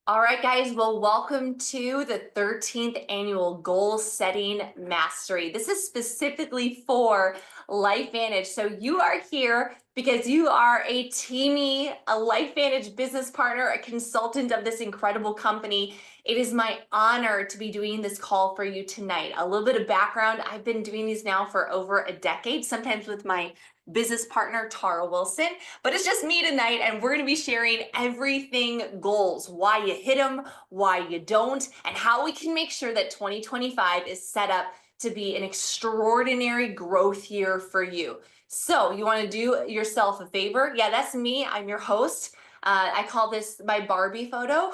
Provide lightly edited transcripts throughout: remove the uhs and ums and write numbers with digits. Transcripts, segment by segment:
All right, guys. Well, welcome to the 13th annual Goal Setting Mastery. This is specifically for LifeVantage. So you are here because you are a teamie, a LifeVantage business partner, a consultant of this incredible company. It is my honor to be doing this call for you tonight. A little bit of background. I've been doing these now for over a decade, sometimes with my business partner, Tara Wilson. But it's just me tonight, and we're going to be sharing everything goals, why you hit them, why you don't, and how we can make sure that 2025 is set up to be an extraordinary growth year for you. So you want to do yourself a favor? Yeah, that's me. I'm your host. I call this my Barbie photo.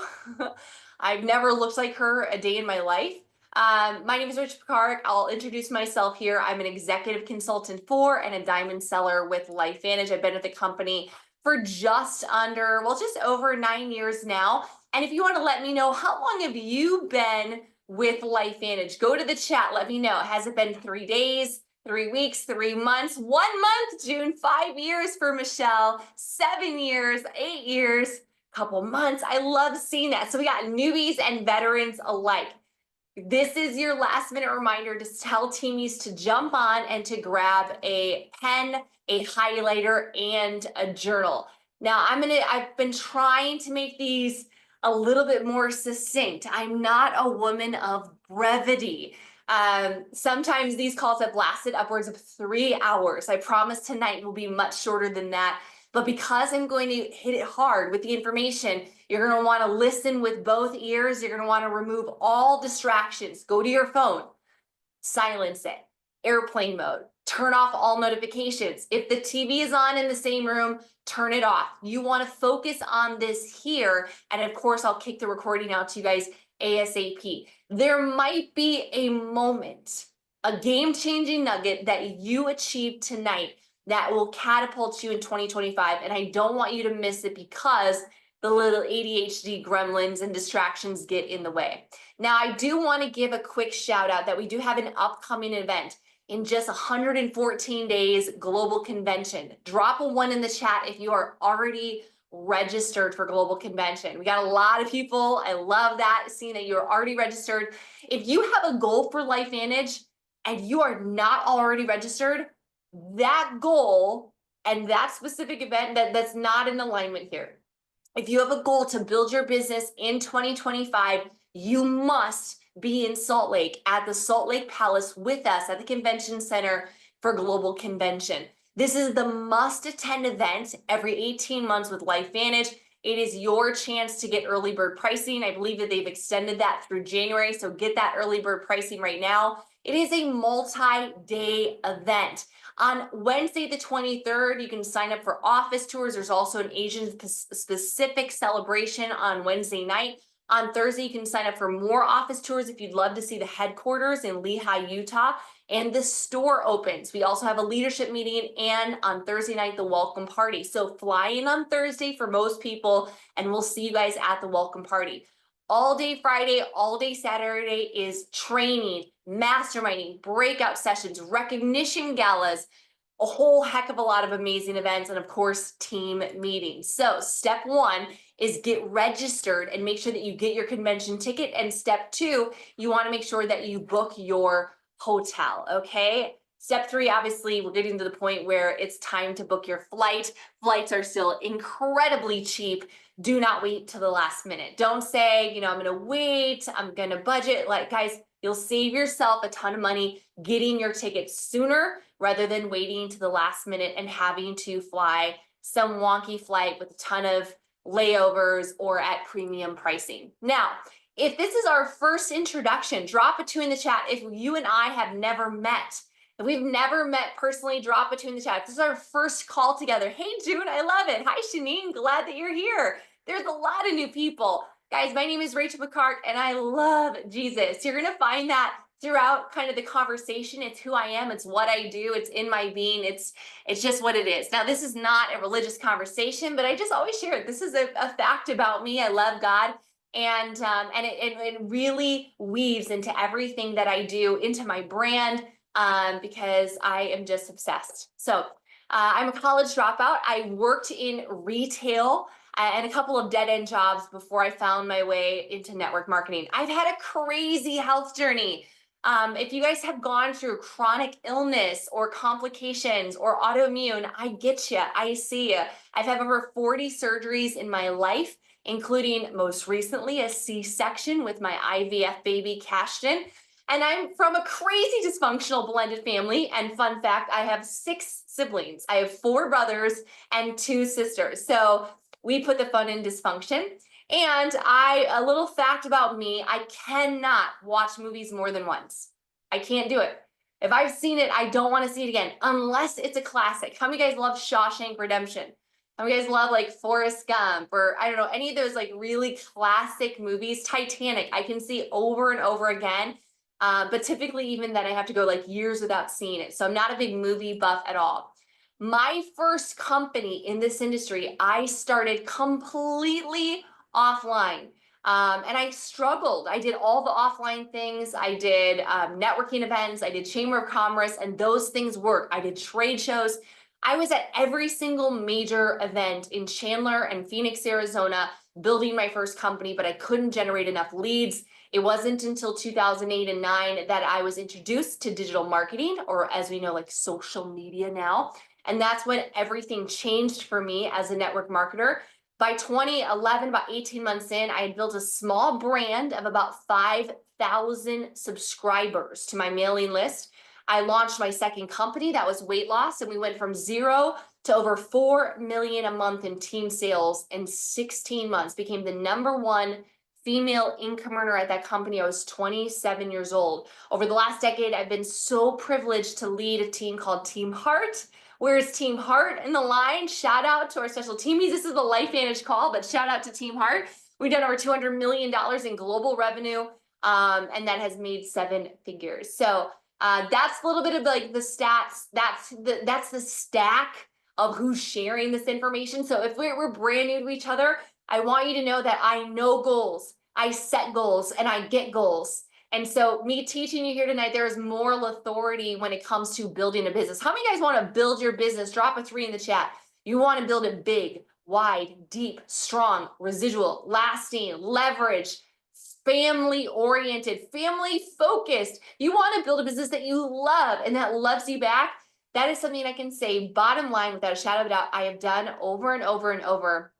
I've never looked like her a day in my life. My name is Rich Picard. I'll introduce myself here. I'm an executive consultant for and a diamond seller with LifeVantage. I've been with the company for just over 9 years now. And if you want to let me know, how long have you been with LifeVantage? Go to the chat. Let me know. Has it been 3 days, 3 weeks, 3 months, 1 month, June, 5 years for Michele, 7 years, 8 years, couple months? I love seeing that. So we got newbies and veterans alike. This is your last minute reminder to tell teamies to jump on and to grab a pen, a highlighter, and a journal. Now I've been trying to make these a little bit more succinct. I'm not a woman of brevity. Sometimes these calls have lasted upwards of 3 hours. I promise tonight will be much shorter than that. But because I'm going to hit it hard with the information, you're going to want to listen with both ears. You're going to want to remove all distractions. Go to your phone, silence it, airplane mode, turn off all notifications. If the TV is on in the same room, turn it off. You want to focus on this here. And of course, I'll kick the recording out to you guys ASAP. There might be a moment, a game-changing nugget that you achieve tonight that will catapult you in 2025. And I don't want you to miss it because the little ADHD gremlins and distractions get in the way. Now, I do want to give a quick shout out that we do have an upcoming event in just 114 days, Global Convention. Drop a 1 in the chat if you are already registered for Global Convention. We got a lot of people. I love that, seeing that you're already registered. If you have a goal for LifeVantage and you are not already registered, that goal and that specific event that's not in alignment here. If you have a goal to build your business in 2025, you must be in Salt Lake at the Salt Lake Palace with us at the convention center for Global Convention. This is the must-attend event every 18 months with LifeVantage. It is your chance to get early bird pricing. I believe that they've extended that through January, so get that early bird pricing right now. It is a multi-day event. On Wednesday, the 23rd, you can sign up for office tours. There's also an Asian-specific celebration on Wednesday night. On Thursday, you can sign up for more office tours if you'd love to see the headquarters in Lehi, Utah, and the store opens. We also have a leadership meeting, and on Thursday night, the welcome party. So fly in on Thursday for most people, and we'll see you guys at the welcome party. All day Friday, all day Saturday is training, masterminding, breakout sessions, recognition galas, a whole heck of a lot of amazing events, and of course, team meetings. So step 1 is get registered and make sure that you get your convention ticket. And step 2, you want to make sure that you book your hotel, okay? Step 3, obviously, we're getting to the point where it's time to book your flight. Flights are still incredibly cheap. Do not wait till the last minute. Don't say, I'm going to wait, I'm going to budget. Like, guys, you'll save yourself a ton of money getting your tickets sooner rather than waiting to the last minute and having to fly some wonky flight with a ton of layovers or at premium pricing. Now, if this is our first introduction, drop a 2 in the chat if you and I have never met. If we've never met personally, drop a 2 in the chat. This is our first call together. Hey, June, I love it. Hi, Shanine. Glad that you're here. There's a lot of new people. Guys, my name is Rachel Picard, and I love Jesus. You're going to find that throughout kind of the conversation. It's who I am. It's what I do. It's in my being. It's just what it is. Now, this is not a religious conversation, but I just always share it. This is a fact about me. I love God. And it really weaves into everything that I do, into my brand, because I am just obsessed. So I'm a college dropout. I worked in retail. and a couple of dead-end jobs before I found my way into network marketing. I've had a crazy health journey. If you guys have gone through chronic illness or complications or autoimmune, I get you. I see you. I've had over 40 surgeries in my life, including most recently a C-section with my IVF baby Cashton. And I'm from a crazy dysfunctional blended family. And fun fact, I have 6 siblings. I have 4 brothers and 2 sisters. So we put the fun in dysfunction. And a little fact about me, I cannot watch movies more than once. I can't do it. If I've seen it, I don't want to see it again, unless it's a classic. How many of you guys love Shawshank Redemption? How many of you guys love like Forrest Gump or I don't know, any of those like really classic movies? Titanic, I can see over and over again. But typically even then I have to go like years without seeing it. So I'm not a big movie buff at all. My first company in this industry, I started completely offline. And I struggled. I did all the offline things. I did networking events. I did Chamber of Commerce, and those things work. I did trade shows. I was at every single major event in Chandler and Phoenix, Arizona, building my first company, but I couldn't generate enough leads. It wasn't until 2008 and 9 that I was introduced to digital marketing, or as we know, like social media now. And that's when everything changed for me as a network marketer. By 2011, about 18 months in, I had built a small brand of about 5,000 subscribers to my mailing list. I launched my second company that was weight loss, and we went from 0 to over 4 million a month in team sales in 16 months, became the #1 female income earner at that company. I was 27 years old. Over the last decade, I've been so privileged to lead a team called Team Heart. Where's Team Heart in the line? Shout out to our special teamies. This is the LifeVantage call, but shout out to Team Heart. We've done over $200 million in global revenue, and that has made 7 figures. So that's a little bit of like the stats. That's the stack of who's sharing this information. So if we're brand new to each other, I want you to know that I know goals, I set goals, and I get goals. And so me teaching you here tonight, there is moral authority when it comes to building a business. How many of you guys want to build your business? Drop a 3 in the chat. You want to build it big, wide, deep, strong, residual, lasting, leverage, family-oriented, family-focused. You want to build a business that you love and that loves you back. That is something I can say, bottom line, without a shadow of a doubt, I have done over and over and over.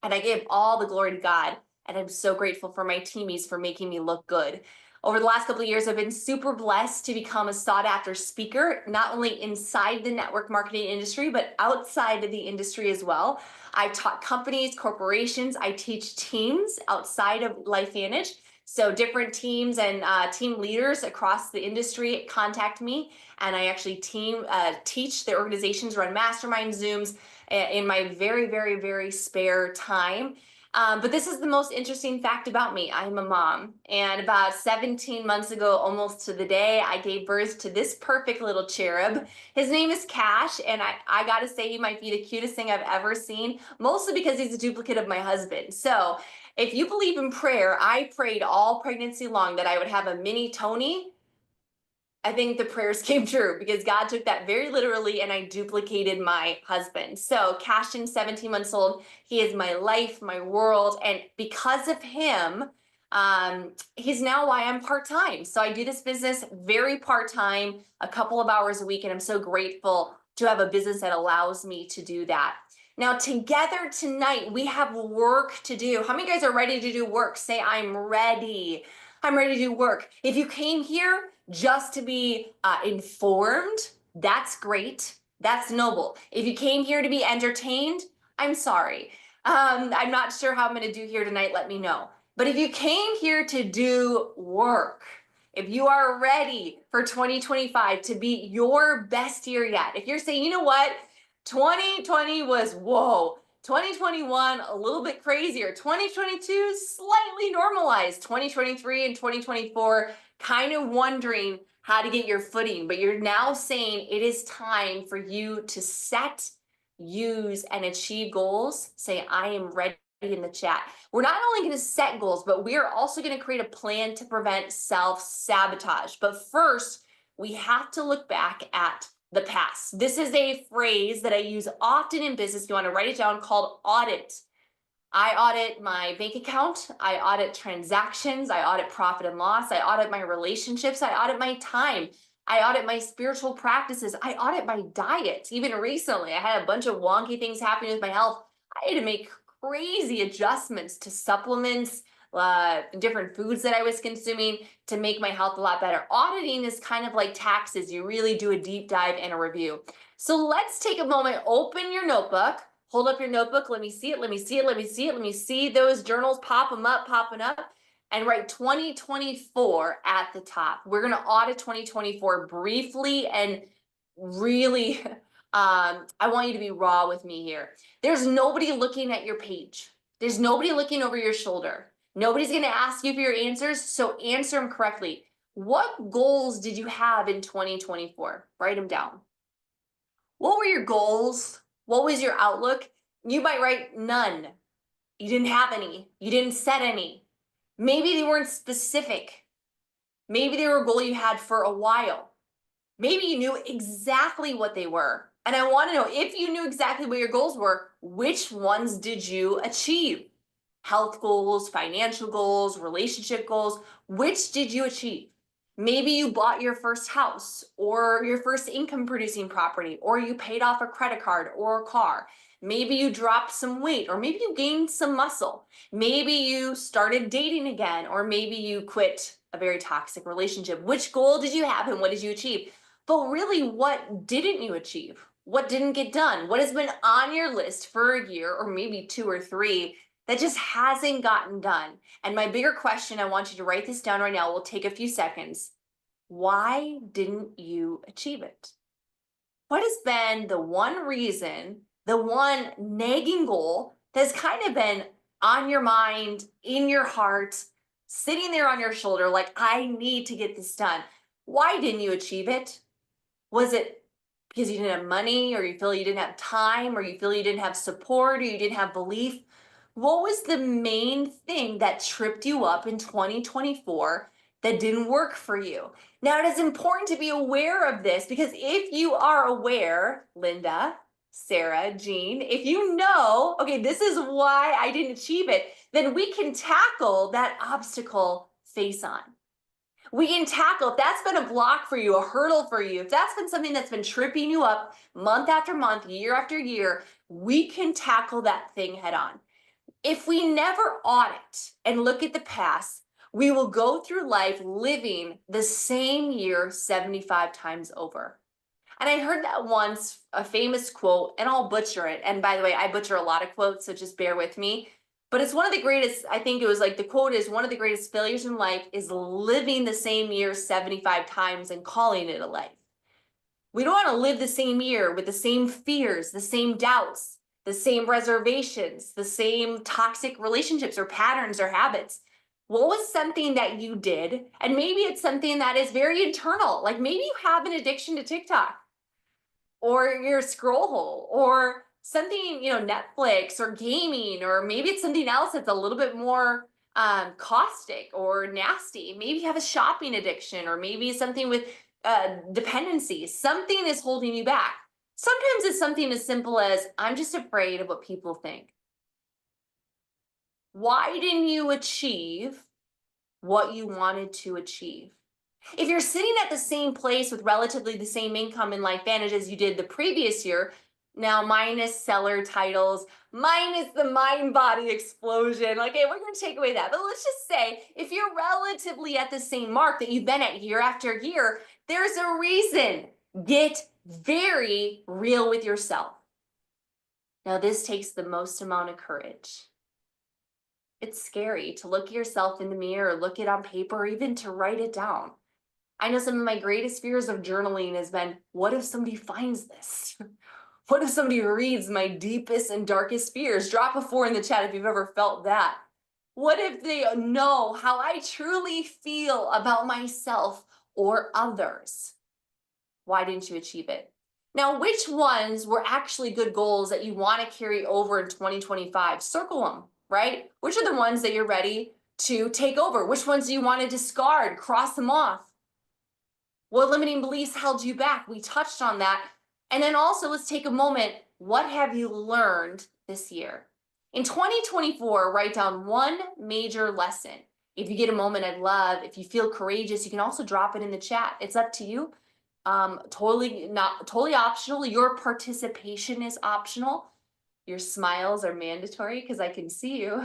And I give all the glory to God. And I'm so grateful for my teamies for making me look good. Over the last couple of years, I've been super blessed to become a sought-after speaker, not only inside the network marketing industry, but outside of the industry as well. I've taught companies, corporations, I teach teams outside of LifeVantage. So different teams and team leaders across the industry contact me, and I actually teach their organizations, run mastermind Zooms in my very, very, very spare time. But this is the most interesting fact about me. I'm a mom, and about 17 months ago, almost to the day, I gave birth to this perfect little cherub. His name is Cash, and I gotta say he might be the cutest thing I've ever seen, mostly because he's a duplicate of my husband. So if you believe in prayer, I prayed all pregnancy long that I would have a mini Tony. I think the prayers came true because God took that very literally, and I duplicated my husband. So Cashton, 17 months old, he is my life, my world. And because of him, he's now why I'm part-time. So I do this business very part-time, a couple of hours a week. And I'm so grateful to have a business that allows me to do that. Now, together tonight, we have work to do. How many guys are ready to do work? Say, I'm ready. I'm ready to do work. If you came here just to be informed, that's great. That's noble. If you came here to be entertained, I'm sorry. I'm not sure how I'm going to do here tonight. Let me know. But if you came here to do work, if you are ready for 2025 to be your best year yet, if you're saying, you know what, 2020 was whoa, 2021 a little bit crazier, 2022 slightly normalized, 2023 and 2024 kind of wondering how to get your footing, but you're now saying it is time for you to set, use, and achieve goals. Say, I am ready in the chat. We're not only going to set goals, but we are also going to create a plan to prevent self-sabotage. But first, we have to look back at the past. This is a phrase that I use often in business. You want to write it down, called audit. I audit my bank account, I audit transactions, I audit profit and loss, I audit my relationships, I audit my time, I audit my spiritual practices, I audit my diet. Even recently, I had a bunch of wonky things happening with my health. I had to make crazy adjustments to supplements, different foods that I was consuming to make my health a lot better. Auditing is kind of like taxes. You really do a deep dive and a review. So let's take a moment, open your notebook, hold up your notebook. Let me see it. Let me see it. Let me see it. Let me see those journals popping up, and write 2024 at the top. We're going to audit 2024 briefly and really, I want you to be raw with me here. There's nobody looking at your page. There's nobody looking over your shoulder. Nobody's going to ask you for your answers, so answer them correctly. What goals did you have in 2024? Write them down. What were your goals? What was your outlook? You might write none. You didn't have any. You didn't set any. Maybe they weren't specific. Maybe they were a goal you had for a while. Maybe you knew exactly what they were. And I want to know, if you knew exactly what your goals were, which ones did you achieve? Health goals, financial goals, relationship goals, which did you achieve? Maybe you bought your first house or your first income producing property, or you paid off a credit card or a car. Maybe you dropped some weight, or maybe you gained some muscle. Maybe you started dating again, or maybe you quit a very toxic relationship. Which goal did you have and what did you achieve? But really, what didn't you achieve? What didn't get done? What has been on your list for a year or maybe 2 or 3 that just hasn't gotten done? And my bigger question, I want you to write this down right now. We'll take a few seconds. Why didn't you achieve it? What has been the one reason, the one nagging goal that's kind of been on your mind, in your heart, sitting there on your shoulder, like, I need to get this done? Why didn't you achieve it? Was it because you didn't have money, or you feel you didn't have time, or you feel you didn't have support, or you didn't have belief? What was the main thing that tripped you up in 2024 that didn't work for you? Now, it is important to be aware of this, because if you are aware, Linda, Sarah, Jean, if you know, okay, this is why I didn't achieve it, then we can tackle that obstacle face on. We can tackle, if that's been a block for you, a hurdle for you, if that's been something that's been tripping you up month after month, year after year, we can tackle that thing head on. If we never audit and look at the past, we will go through life living the same year 75 times over. And I heard that once, a famous quote, and I'll butcher it. And by the way, I butcher a lot of quotes, so just bear with me. But it's one of the greatest, I think it was like, the quote is, one of the greatest failures in life is living the same year 75 times and calling it a life. We don't want to live the same year with the same fears, the same doubts, the same reservations, the same toxic relationships or patterns or habits. What was something that you did? And maybe it's something that is very internal. Like, maybe you have an addiction to TikTok, or your scroll hole, or something, Netflix or gaming, or maybe it's something else that's a little bit more caustic or nasty. Maybe you have a shopping addiction, or maybe something with dependency. Something is holding you back. Sometimes it's something as simple as, I'm just afraid of what people think. Why didn't you achieve what you wanted to achieve? If you're sitting at the same place with relatively the same income and life advantage as you did the previous year, now minus seller titles, minus the mind body explosion, okay, we're going to take away that. But let's just say, if you're relatively at the same mark that you've been at year after year, there's a reason. Get very real with yourself. Now, this takes the most amount of courage. It's scary to look at yourself in the mirror, or look it on paper, or even to write it down. I know some of my greatest fears of journaling has been, what if somebody finds this? What if somebody reads my deepest and darkest fears? Drop a 4 in the chat if you've ever felt that. What if they know how I truly feel about myself or others? Why didn't you achieve it? Now, which ones were actually good goals that you want to carry over in 2025? Circle them, right? Which are the ones that you're ready to take over? Which ones do you want to discard, cross them off? What limiting beliefs held you back? We touched on that. And then also, let's take a moment. What have you learned this year? In 2024, write down one major lesson. If you get a moment, I'd love, if you feel courageous, you can also drop it in the chat. It's up to you. Totally optional. Your participation is optional. Your smiles are mandatory because I can see you.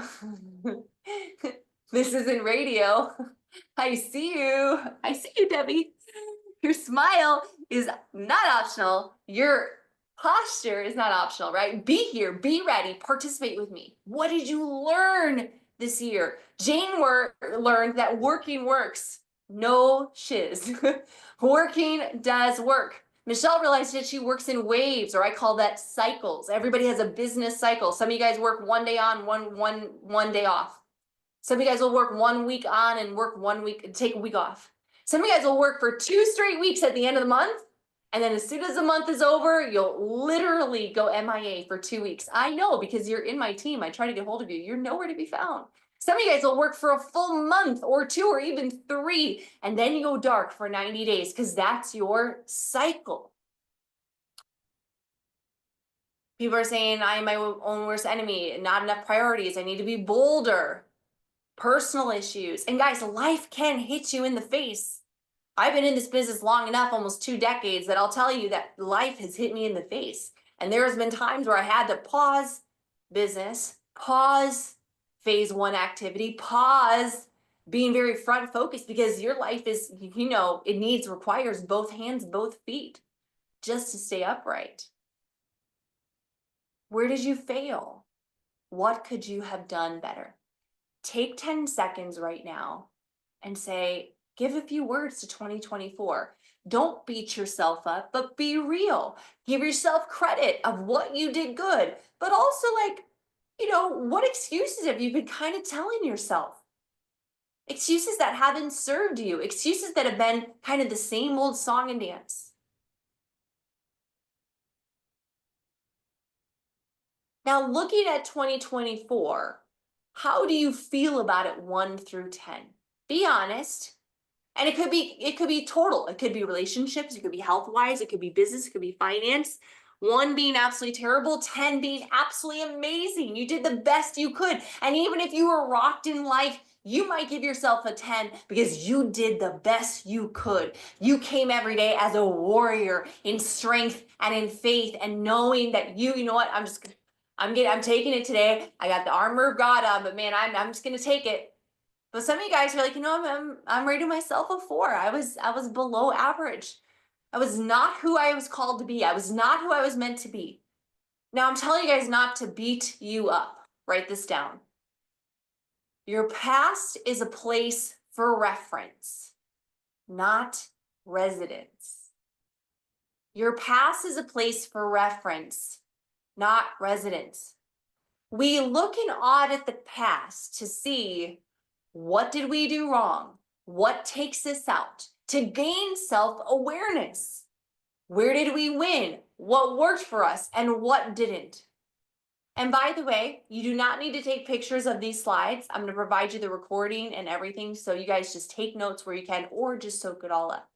This isn't radio. I see you. I see you, Debbie. Your smile is not optional. Your posture is not optional, right? Be here, be ready, participate with me. What did you learn this year? Jane learned that working works. No shiz. Working does work. Michelle realized that she works in waves, or I call that cycles. Everybody has a business cycle. Some of you guys work one day on, one day off. Some of you guys will work 1 week on and work 1 week, take a week off. Some of you guys will work for 2 straight weeks at the end of the month. And then as soon as the month is over, you'll literally go MIA for 2 weeks. I know, because you're in my team. I try to get hold of you. You're nowhere to be found. Some of you guys will work for a full month or 2 or even 3, and then you go dark for 90 days because that's your cycle. People are saying, I am my own worst enemy, not enough priorities. I need to be bolder. Personal issues. And guys, life can hit you in the face. I've been in this business long enough, almost 2 decades, that I'll tell you that life has hit me in the face. And there has been times where I had to pause business, pause phase 1 activity, pause being very front focused, because your life is, it requires both hands, both feet just to stay upright. Where did you fail? What could you have done better? Take 10 seconds right now and say, give a few words to 2024. Don't beat yourself up, but be real. Give yourself credit of what you did good, but also what excuses have you been kind of telling yourself? Excuses that haven't served you, excuses that have been kind of the same old song and dance. Now, looking at 2024, how do you feel about it 1 through 10? Be honest. And it could be total. It could be relationships, it could be health-wise, it could be business, it could be finance. 1 being absolutely terrible, 10 being absolutely amazing. You did the best you could. And even if you were rocked in life, you might give yourself a 10 because you did the best you could. You came every day as a warrior in strength and in faith, and knowing that you know what, I'm taking it today. I got the armor of God on, but man, I'm just gonna take it. But some of you guys are like, I'm rating myself a 4. I was below average. I was not who I was called to be. I was not who I was meant to be. Now I'm telling you guys not to beat you up. Write this down. Your past is a place for reference, not residence. Your past is a place for reference, not residence. We look and audit the past to see, what did we do wrong? What takes us out? To gain self-awareness. Where did we win? What worked for us and what didn't? And by the way, you do not need to take pictures of these slides. I'm going to provide you the recording and everything, so you guys just take notes where you can, or just soak it all up.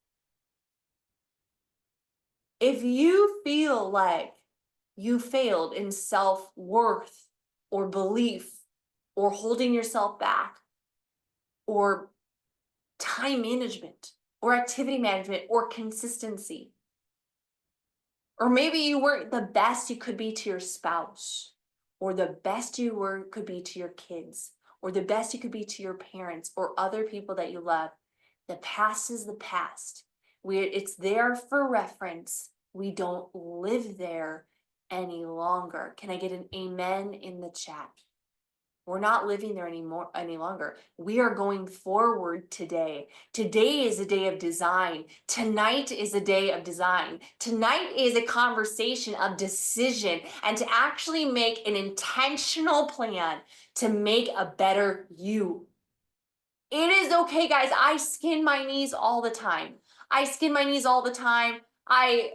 If you feel like you failed in self-worth or belief or holding yourself back, or time management, or activity management, or consistency. Or maybe you weren't the best you could be to your spouse, or the best you could be to your kids, or the best you could be to your parents or other people that you love. The past is the past. It's there for reference. We don't live there any longer. Can I get an amen in the chat? We're not living there any longer. We are going forward today. Today is a day of design. Tonight is a day of design. Tonight is a conversation of decision, and to actually make an intentional plan to make a better you. It is okay, guys. I skin my knees all the time. I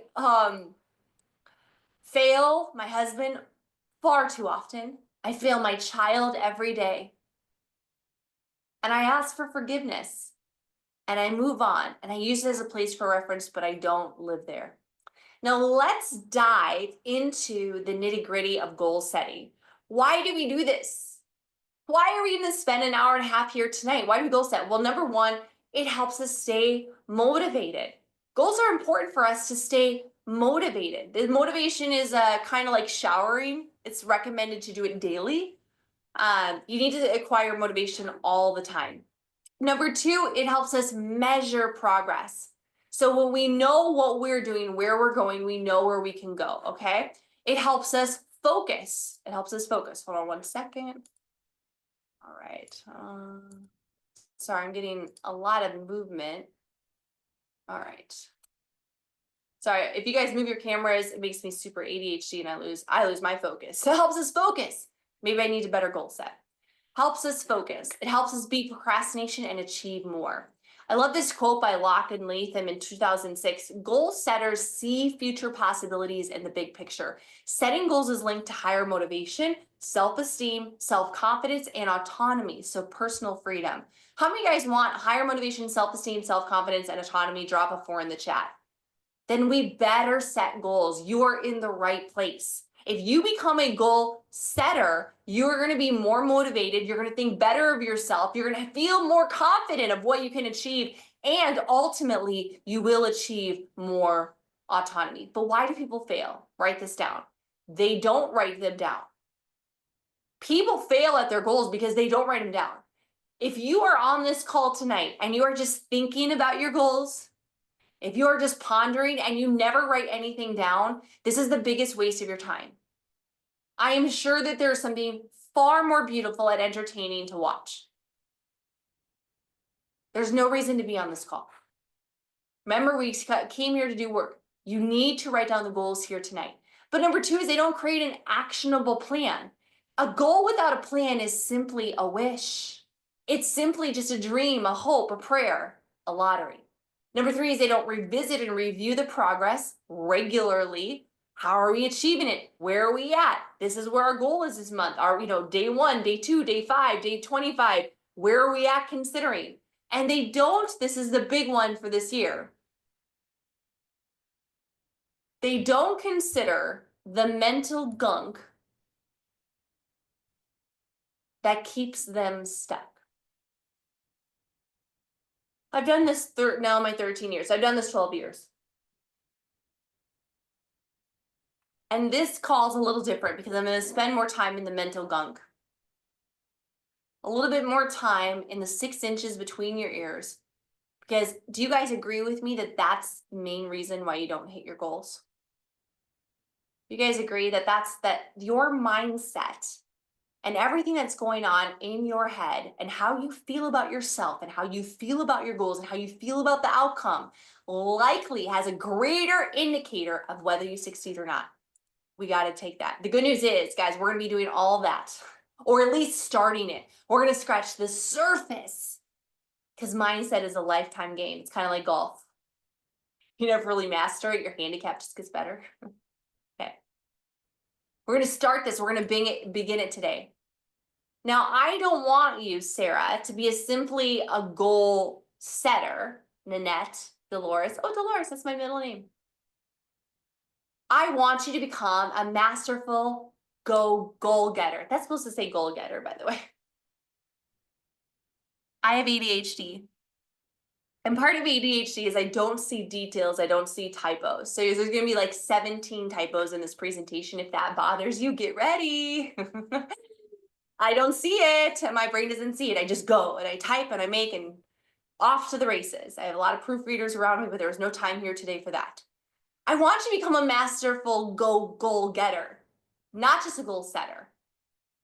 fail my husband far too often. I fail my child every day. And I ask for forgiveness. And I move on. And I use it as a place for reference, but I don't live there. Now let's dive into the nitty-gritty of goal setting. Why do we do this? Why are we going to spend an hour and a half here tonight? Why do we goal set? Well, number one, it helps us stay motivated. Goals are important for us to stay motivated. The motivation is kind of like showering. It's recommended to do it daily. You need to acquire motivation all the time. Number two, it helps us measure progress. So when we know what we're doing, where we're going, we know where we can go, okay? It helps us focus. It helps us focus. Hold on one second. All right. Sorry, I'm getting a lot of movement. All right. Sorry, if you guys move your cameras, it makes me super ADHD and I lose my focus. So it helps us focus. Maybe I need a better goal set. Helps us focus. It helps us beat procrastination and achieve more. I love this quote by Locke and Latham in 2006. Goal setters see future possibilities in the big picture. Setting goals is linked to higher motivation, self-esteem, self-confidence, and autonomy, so personal freedom. How many of you guys want higher motivation, self-esteem, self-confidence, and autonomy? Drop a 4 in the chat. Then we better set goals. You are in the right place. If you become a goal setter, you're going to be more motivated. You're going to think better of yourself. You're going to feel more confident of what you can achieve. And ultimately, you will achieve more autonomy. But why do people fail? Write this down. They don't write them down. People fail at their goals because they don't write them down. If you are on this call tonight and you are just thinking about your goals, if you are just pondering and you never write anything down, this is the biggest waste of your time. I am sure that there's something far more beautiful and entertaining to watch. There's no reason to be on this call. Remember, we came here to do work. You need to write down the goals here tonight. But number two is they don't create an actionable plan. A goal without a plan is simply a wish. It's simply just a dream, a hope, a prayer, a lottery. Number three is they don't revisit and review the progress regularly. How are we achieving it? Where are we at? This is where our goal is this month. Are day 1, day 2, day 5, day 25? Where are we at considering? And they don't, this is the big one for this year. They don't consider the mental gunk that keeps them stuck. I've done this now my 13 years. I've done this 12 years. And this call is a little different because I'm going to spend more time in the mental gunk. A little bit more time in the 6 inches between your ears. Because do you guys agree with me that that's the main reason why you don't hit your goals? You guys agree that that your mindset and everything that's going on in your head and how you feel about yourself and how you feel about your goals and how you feel about the outcome likely has a greater indicator of whether you succeed or not. We got to take that. The good news is, guys, we're going to be doing all that, or at least starting it. We're going to scratch the surface because mindset is a lifetime game. It's kind of like golf. You never really master it. Your handicap just gets better. Okay. We're going to start this. We're going to begin it today. Now, I don't want you, Sarah, to be simply a goal setter. Nanette, Dolores. Oh, Dolores, that's my middle name. I want you to become a masterful goal getter. That's supposed to say goal getter, by the way. I have ADHD. And part of ADHD is I don't see details. I don't see typos. So there's going to be like 17 typos in this presentation. If that bothers you, get ready. I don't see it. And my brain doesn't see it. I just go and I type and I make and off to the races. I have a lot of proofreaders around me, but there was no time here today for that. I want you to become a masterful goal getter, not just a goal setter.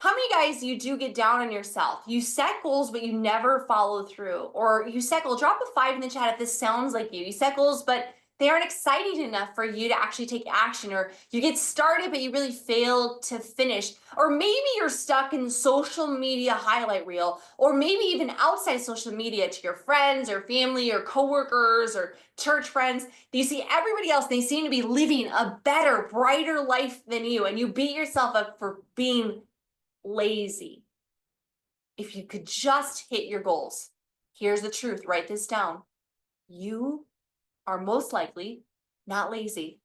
How many guys you do get down on yourself? You set goals, but you never follow through. Or you set goals, drop a 5 in the chat if this sounds like you. You set goals, but they aren't exciting enough for you to actually take action. Or you get started, but you really fail to finish. Or maybe you're stuck in social media highlight reel, or maybe even outside social media to your friends or family or coworkers or church friends. You see everybody else, they seem to be living a better, brighter life than you. And you beat yourself up for being lazy. If you could just hit your goals, here's the truth, write this down. You are most likely not lazy.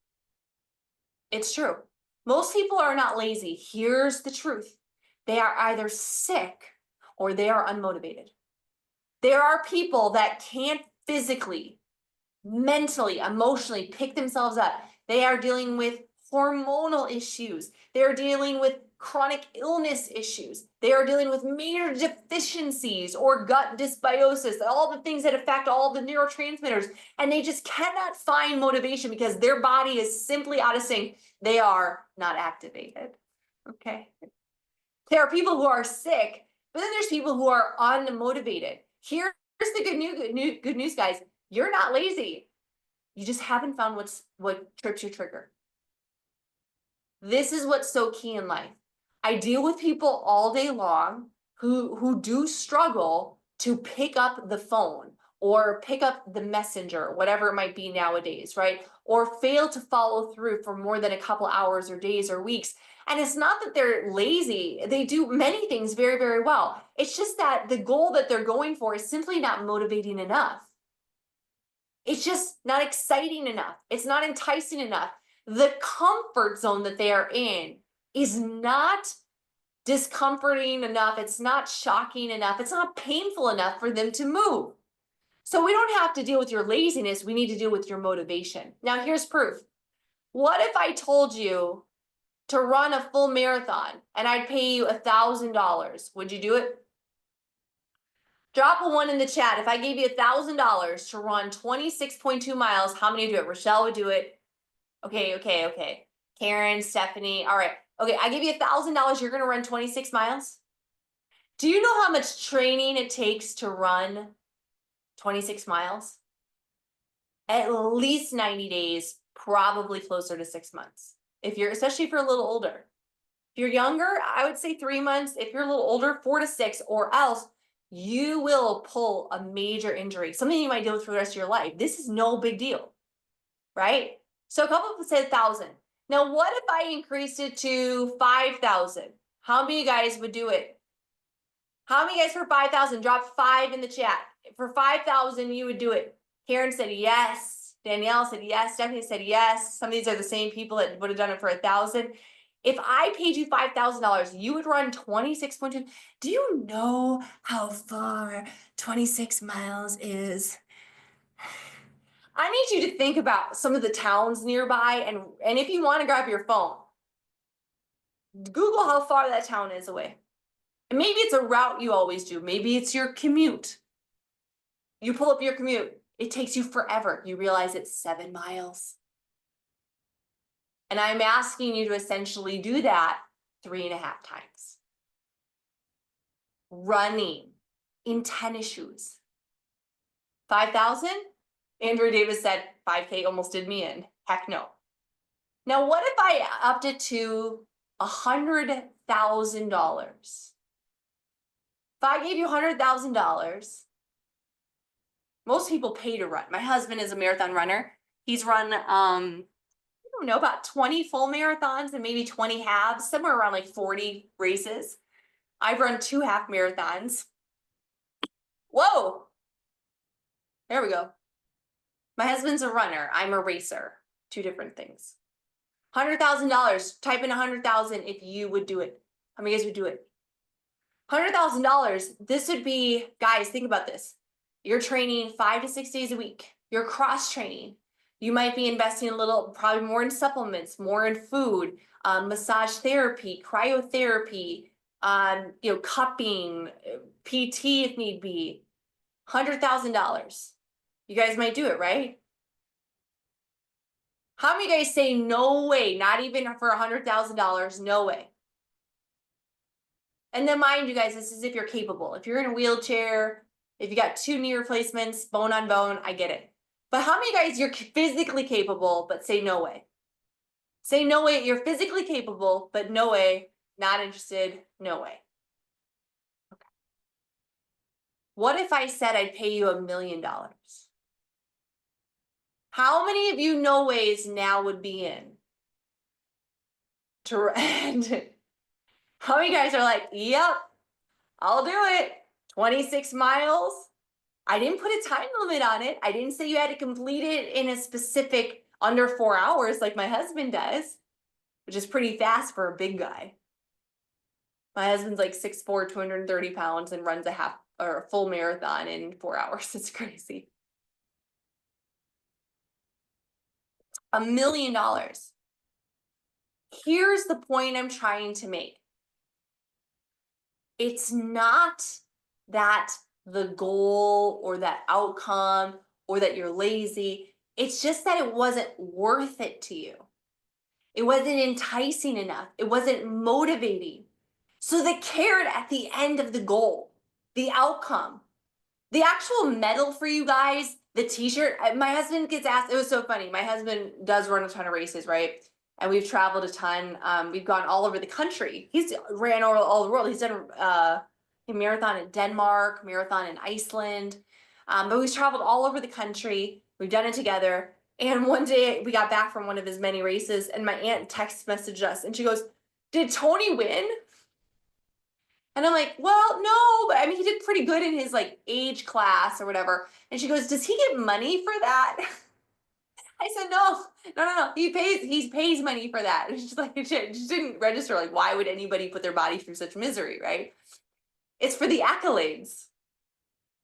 It's true. Most people are not lazy. Here's the truth. They are either sick or they are unmotivated. There are people that can't physically, mentally, emotionally pick themselves up. They are dealing with hormonal issues. They're dealing with chronic illness issues. They are dealing with major deficiencies or gut dysbiosis, all the things that affect all the neurotransmitters. And they just cannot find motivation because their body is simply out of sync. They are not activated. Okay. There are people who are sick, but then there's people who are unmotivated. Here's the good news, guys. You're not lazy. You just haven't found what trips your trigger. This is what's so key in life. I deal with people all day long who do struggle to pick up the phone or pick up the messenger, whatever it might be nowadays, right? Or fail to follow through for more than a couple hours or days or weeks. And it's not that they're lazy. They do many things very, very well. It's just that the goal that they're going for is simply not motivating enough. It's just not exciting enough. It's not enticing enough. The comfort zone that they are in is not discomforting enough. It's not shocking enough. It's not painful enough for them to move. So we don't have to deal with your laziness. We need to deal with your motivation. Now, here's proof. What if I told you to run a full marathon and I'd pay you $1,000? Would you do it? Drop a 1 in the chat. If I gave you $1,000 to run 26.2 miles, how many would do it? Rochelle would do it. Okay. Karen, Stephanie. All right. Okay, I give you $1,000. You're going to run 26 miles. Do you know how much training it takes to run 26 miles? At least 90 days, probably closer to 6 months. Especially if you're a little older. If you're younger, I would say 3 months. If you're a little older, 4 to 6, or else you will pull a major injury, something you might deal with for the rest of your life. This is no big deal, right? So a couple people said 1,000. Now, what if I increased it to 5,000? How many of you guys would do it? How many guys for 5,000? Drop 5 in the chat. For 5,000, you would do it. Karen said yes. Danielle said yes. Stephanie said yes. Some of these are the same people that would have done it for 1,000. If I paid you $5,000, you would run 26.2. Do you know how far 26 miles is? I need you to think about some of the towns nearby, and if you want to grab your phone, Google how far that town is away. And maybe it's a route you always do. Maybe it's your commute. You pull up your commute. It takes you forever. You realize it's 7 miles. And I'm asking you to essentially do that 3.5 times. Running in tennis shoes. 5,000? Andrew Davis said 5K almost did me in. Heck no. Now, what if I upped it to $100,000? If I gave you $100,000, most people pay to run. My husband is a marathon runner. He's run, I don't know, about 20 full marathons and maybe 20 halves, somewhere around like 40 races. I've run 2 half marathons. Whoa. There we go. My husband's a runner. I'm a racer. 2 different things. $100,000. Type in 100,000 if you would do it. How many guys would do it? $100,000. This would be, guys, think about this. You're training 5 to 6 days a week. You're cross training. You might be investing a little, probably more in supplements, more in food, massage therapy, cryotherapy, cupping, PT if need be. $100,000. You guys might do it, right? How many guys say no way, not even for $100,000, no way? And then mind you guys, this is if you're capable. If you're in a wheelchair, if you got 2 knee replacements, bone on bone, I get it. But how many guys you're physically capable, but say no way? Say no way, you're physically capable, but no way, not interested, no way. Okay. What if I said I'd pay you $1 million? How many of you no ways now would be in? How many guys are like, yep, I'll do it. 26 miles. I didn't put a time limit on it. I didn't say you had to complete it in a specific under 4 hours like my husband does, which is pretty fast for a big guy. My husband's like 6'4", 230 pounds and runs a half or a full marathon in 4 hours. It's crazy. $1 million. Here's the point I'm trying to make. It's not that the goal or that outcome or that you're lazy. It's just that it wasn't worth it to you. It wasn't enticing enough. It wasn't motivating. So the carrot at the end of the goal, the outcome, the actual medal for you guys, the t-shirt, my husband gets asked, it was so funny. My husband does run a ton of races, right? And we've traveled a ton. We've gone all over the country. He's ran all the world. He's done a marathon in Denmark, marathon in Iceland. But we've traveled all over the country. We've done it together. And one day we got back from one of his many races and my aunt text messaged us and she goes, "Did Tony win?" And I'm like, "Well, no, but I mean, he did pretty good in his like age class or whatever." And she goes, "Does he get money for that?" I said, "No, no, no, no. He pays money for that." And she's like, it just didn't register. Like, why would anybody put their body through such misery, right? It's for the accolades.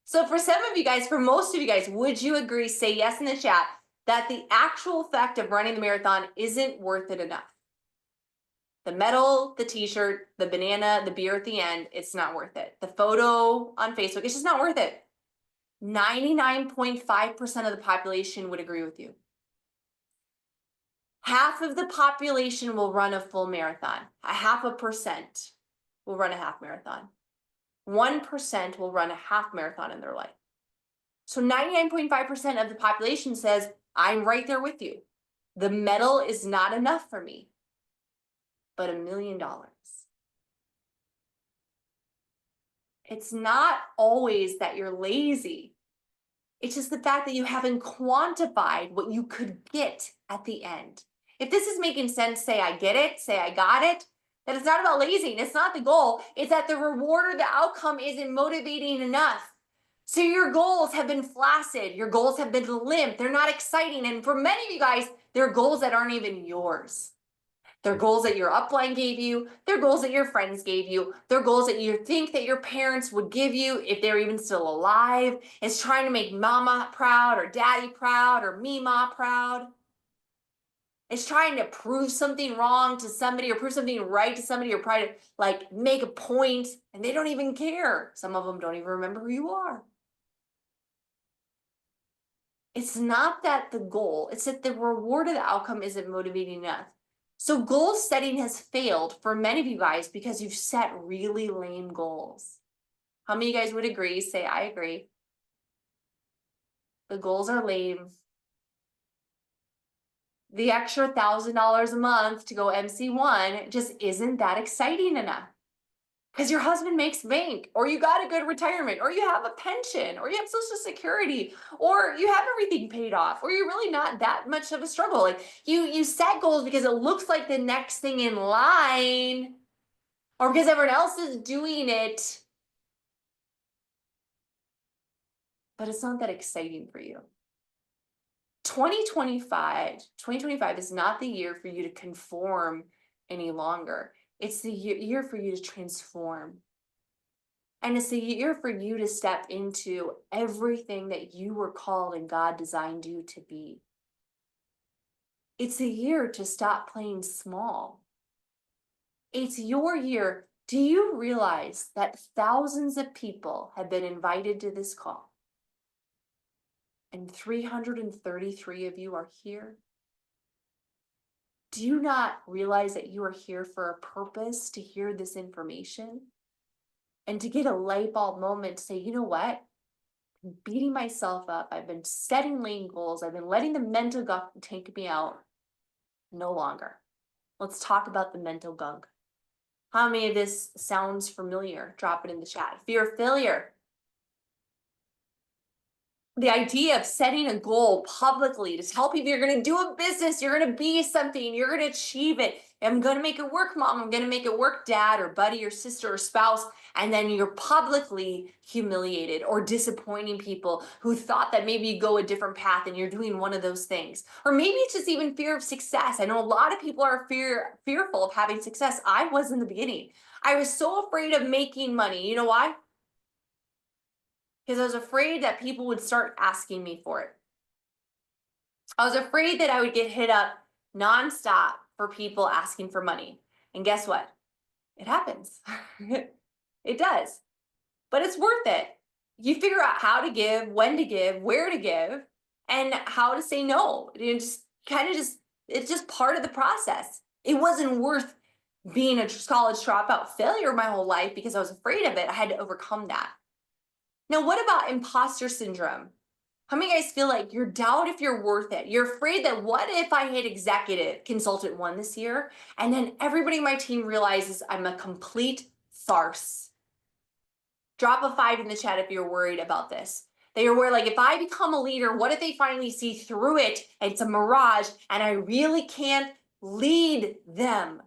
So for some of you guys, for most of you guys, would you agree, say yes in the chat, that the actual fact of running the marathon isn't worth it enough? The medal, the t-shirt, the banana, the beer at the end, it's not worth it. The photo on Facebook, it's just not worth it. 99.5% of the population would agree with you. Half of the population will run a full marathon. A 0.5% will run a half marathon. 1% will run a half marathon in their life. So 99.5% of the population says, I'm right there with you. The medal is not enough for me, but $1 million. It's not always that you're lazy. It's just the fact that you haven't quantified what you could get at the end. If this is making sense, say I get it, say I got it, that it's not about lazy. It's not the goal. It's that the reward or the outcome isn't motivating enough. So your goals have been flaccid. Your goals have been limp. They're not exciting. And for many of you guys, they're goals that aren't even yours. They're goals that your upline gave you. They're goals that your friends gave you. They're goals that you think that your parents would give you if they're even still alive. It's trying to make mama proud or daddy proud or Mima proud. It's trying to prove something wrong to somebody or prove something right to somebody or try to like make a point and they don't even care. Some of them don't even remember who you are. It's not that the goal, it's that the reward of the outcome isn't motivating enough. So goal setting has failed for many of you guys because you've set really lame goals. How many of you guys would agree? Say, I agree. The goals are lame. The extra $1,000 a month to go MC1 just isn't that exciting enough. Because your husband makes bank, or you got a good retirement, or you have a pension, or you have Social Security, or you have everything paid off, or you're really not that much of a struggle. Like you set goals because it looks like the next thing in line, or because everyone else is doing it, but it's not that exciting for you. 2025 is not the year for you to conform any longer. It's the year for you to transform. And it's a year for you to step into everything that you were called and God designed you to be. It's a year to stop playing small. It's your year. Do you realize that thousands of people have been invited to this call? And 333 of you are here? Do you not realize that you are here for a purpose to hear this information? And to get a light bulb moment to say, you know what? I'm beating myself up. I've been setting lame goals. I've been letting the mental gunk take me out. No longer. Let's talk about the mental gunk. How many of this sounds familiar? Drop it in the chat. Fear of failure. The idea of setting a goal publicly to tell people you're going to do a business, you're going to be something, you're going to achieve it. I'm going to make it work, mom. I'm going to make it work, dad, or buddy, or sister, or spouse. And then you're publicly humiliated or disappointing people who thought that maybe you go a different path and you're doing one of those things. Or maybe it's just even fear of success. I know a lot of people are fearful of having success. I was in the beginning. I was so afraid of making money. You know why? Because I was afraid that people would start asking me for it. I was afraid that I would get hit up nonstop for people asking for money. And guess what? It happens. It does. But it's worth it. You figure out how to give, when to give, where to give, and how to say no. It's just part of the process. It wasn't worth being a college dropout failure my whole life because I was afraid of it. I had to overcome that. Now, what about imposter syndrome? How many of you guys feel like you're doubt if you're worth it? You're afraid that what if I hit executive consultant 1 this year and then everybody in my team realizes I'm a complete farce? Drop a 5 in the chat if you're worried about this. They are worried, like, if I become a leader, what if they finally see through it and it's a mirage and I really can't lead them?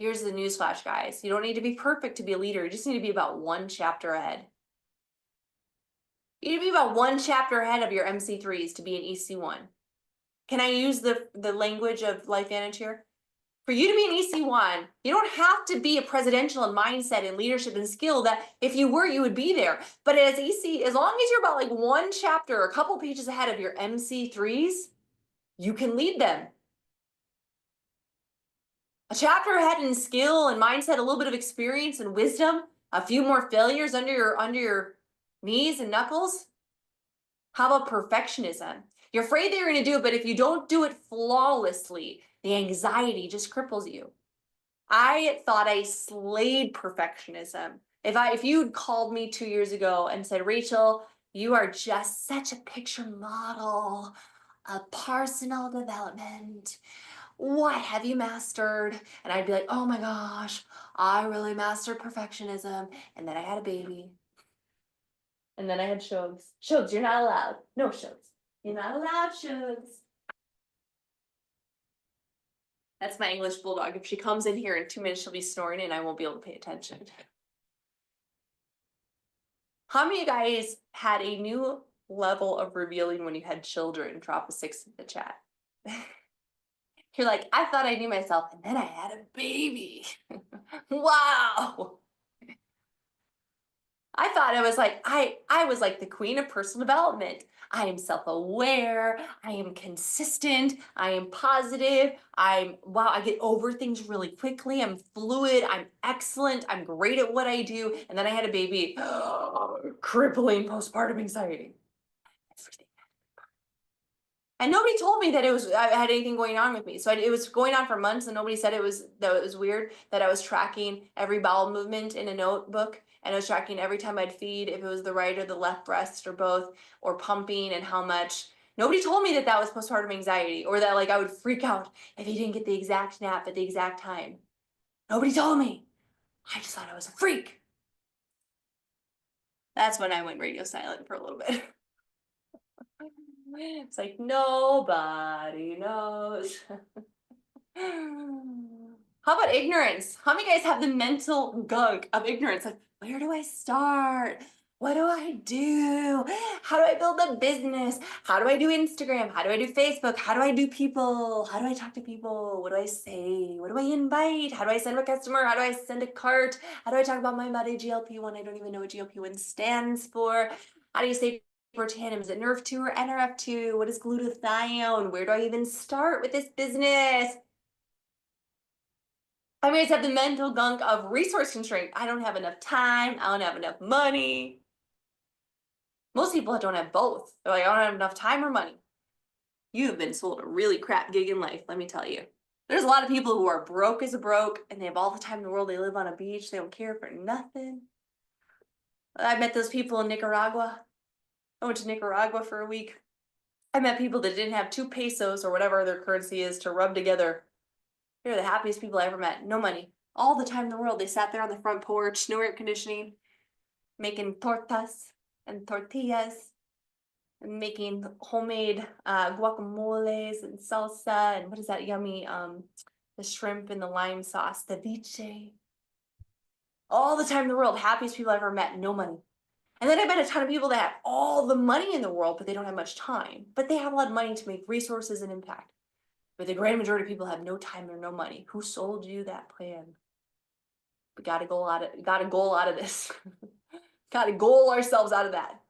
Here's the newsflash, guys. You don't need to be perfect to be a leader. You just need to be about 1 chapter ahead. You need to be about 1 chapter ahead of your MC3s to be an EC1. Can I use the language of LifeVantage here? For you to be an EC1, you don't have to be a presidential in mindset and leadership and skill that if you were, you would be there. But as EC, as long as you're about like 1 chapter or a couple pages ahead of your MC3s, you can lead them. A chapter ahead in skill and mindset, a little bit of experience and wisdom, a few more failures under your knees and knuckles. How about perfectionism? You're afraid that you're going to do it, but if you don't do it flawlessly, the anxiety just cripples you. I thought I slayed perfectionism. If you'd called me 2 years ago and said, Rachel, you are just such a picture model of personal development. What have you mastered? And I'd be like, oh my gosh, I really mastered perfectionism. And then I had a baby. And then I had Shugs. Shugs, you're not allowed. No Shugs. You're not allowed, Shugs. That's my English bulldog. If she comes in here in 2 minutes, she'll be snoring and I won't be able to pay attention. How many of you guys had a new level of revealing when you had children? Drop a 6 in the chat. You're like, I thought I knew myself and then I had a baby. Wow. I thought I was like, I was like the queen of personal development. I am self-aware, I am consistent, I am positive, wow, I get over things really quickly, I'm fluid, I'm excellent, I'm great at what I do. And then I had a baby, crippling postpartum anxiety. And nobody told me that I had anything going on with me. So it was going on for months and nobody said that it was weird that I was tracking every bowel movement in a notebook. And I was tracking every time I'd feed, if it was the right or the left breast or both, or pumping and how much. Nobody told me that that was postpartum anxiety or that like I would freak out if he didn't get the exact nap at the exact time. Nobody told me. I just thought I was a freak. That's when I went radio silent for a little bit. It's like nobody knows. How about ignorance? How many guys have the mental gunk of ignorance? Like, where do I start? What do I do? How do I build a business? How do I do Instagram? How do I do Facebook? How do I do people? How do I talk to people? What do I say? What do I invite? How do I send a customer? How do I send a cart? How do I talk about my body GLP-1? I don't even know what GLP-1 stands for. How do you say tandem? Is it NRF2 or NRF2? What is glutathione? Where do I even start with this business? I mean, I just have the mental gunk of resource constraint. I don't have enough time. I don't have enough money. Most people don't have both. They're like, I don't have enough time or money. You've been sold a really crap gig in life, let me tell you. There's a lot of people who are broke as a broke and they have all the time in the world. They live on a beach. They don't care for nothing. I met those people in Nicaragua. I went to Nicaragua for a week. I met people that didn't have 2 pesos or whatever their currency is to rub together. They're the happiest people I ever met. No money. All the time in the world. They sat there on the front porch, no air conditioning, making tortas and tortillas. and making homemade guacamoles and salsa and what is that yummy the shrimp and the lime sauce, ceviche. All the time in the world, happiest people I've ever met, no money. And then I met a ton of people that have all the money in the world, but they don't have much time. But they have a lot of money to make resources and impact. But the great majority of people have no time or no money. Who sold you that plan? We got to goal out of this. Got to goal ourselves out of that.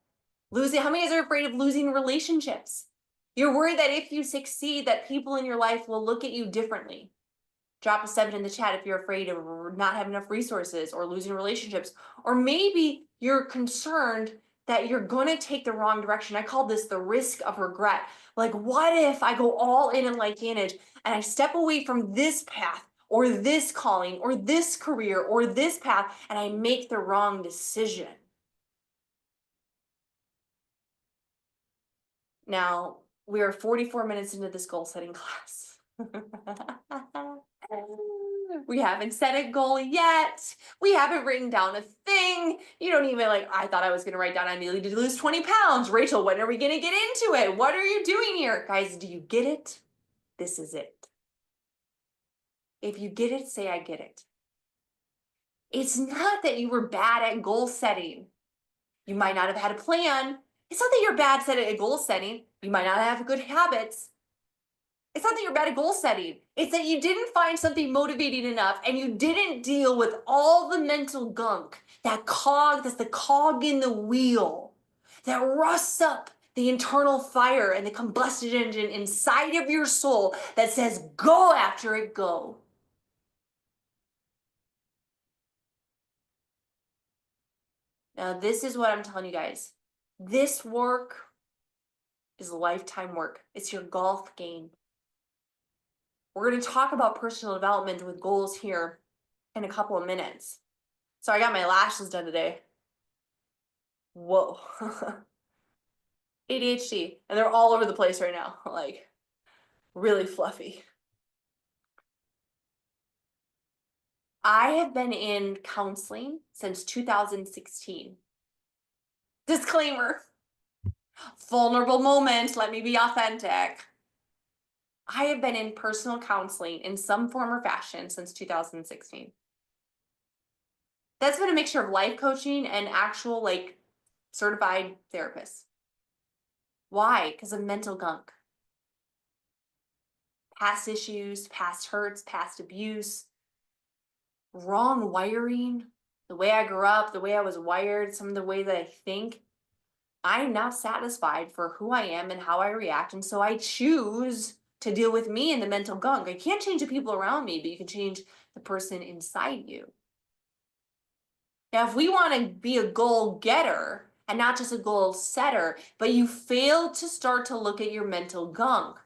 Losing, how many of you are afraid of losing relationships? You're worried that if you succeed, that people in your life will look at you differently. Drop a 7 in the chat if you're afraid of not having enough resources or losing relationships. Or maybe you're concerned that you're going to take the wrong direction. I call this the risk of regret. Like, what if I go all in Life Vantage and I step away from this path or this calling or this career or this path and I make the wrong decision? Now, we are 44 minutes into this goal setting class. We haven't set a goal yet. We haven't written down a thing. You don't even I thought I was going to write down I needed to lose 20 pounds. Rachel, when are we going to get into it? What are you doing here? Guys, do you get it? This is it. If you get it, say I get it. It's not that you were bad at goal setting. You might not have had a plan. It's not that you're bad at goal setting. You might not have good habits. It's not that you're bad at goal setting. It's that you didn't find something motivating enough and you didn't deal with all the mental gunk, that's the cog in the wheel that rusts up the internal fire and the combustion engine inside of your soul that says, go after it, go. Now, this is what I'm telling you guys. This work is lifetime work. It's your golf game. We're going to talk about personal development with goals here in a couple of minutes. So I got my lashes done today. Whoa. ADHD. And they're all over the place right now. Like, really fluffy. I have been in counseling since 2016. Disclaimer. Vulnerable moment. Let me be authentic. I have been in personal counseling in some form or fashion since 2016. That's been a mixture of life coaching and actual certified therapists. Why? Because of mental gunk. Past issues, past hurts, past abuse, wrong wiring, the way I grew up, the way I was wired, some of the way that I think. I'm not satisfied for who I am and how I react. And so I choose to deal with me and the mental gunk. I can't change the people around me, but you can change the person inside you. Now, if we want to be a goal getter and not just a goal setter, but you fail to start to look at your mental gunk,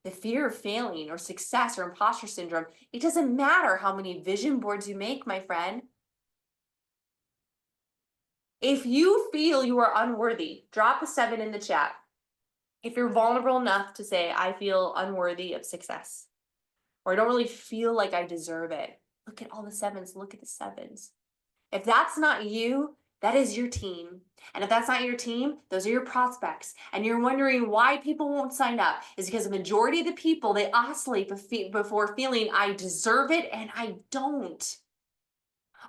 the fear of failing or success or imposter syndrome, it doesn't matter how many vision boards you make, my friend. If you feel you are unworthy, drop a 7 in the chat. If you're vulnerable enough to say, I feel unworthy of success, or I don't really feel like I deserve it, look at all the 7s, look at the 7s. If that's not you, that is your team. And if that's not your team, those are your prospects. And you're wondering why people won't sign up is because the majority of the people, they oscillate before feeling I deserve it and I don't.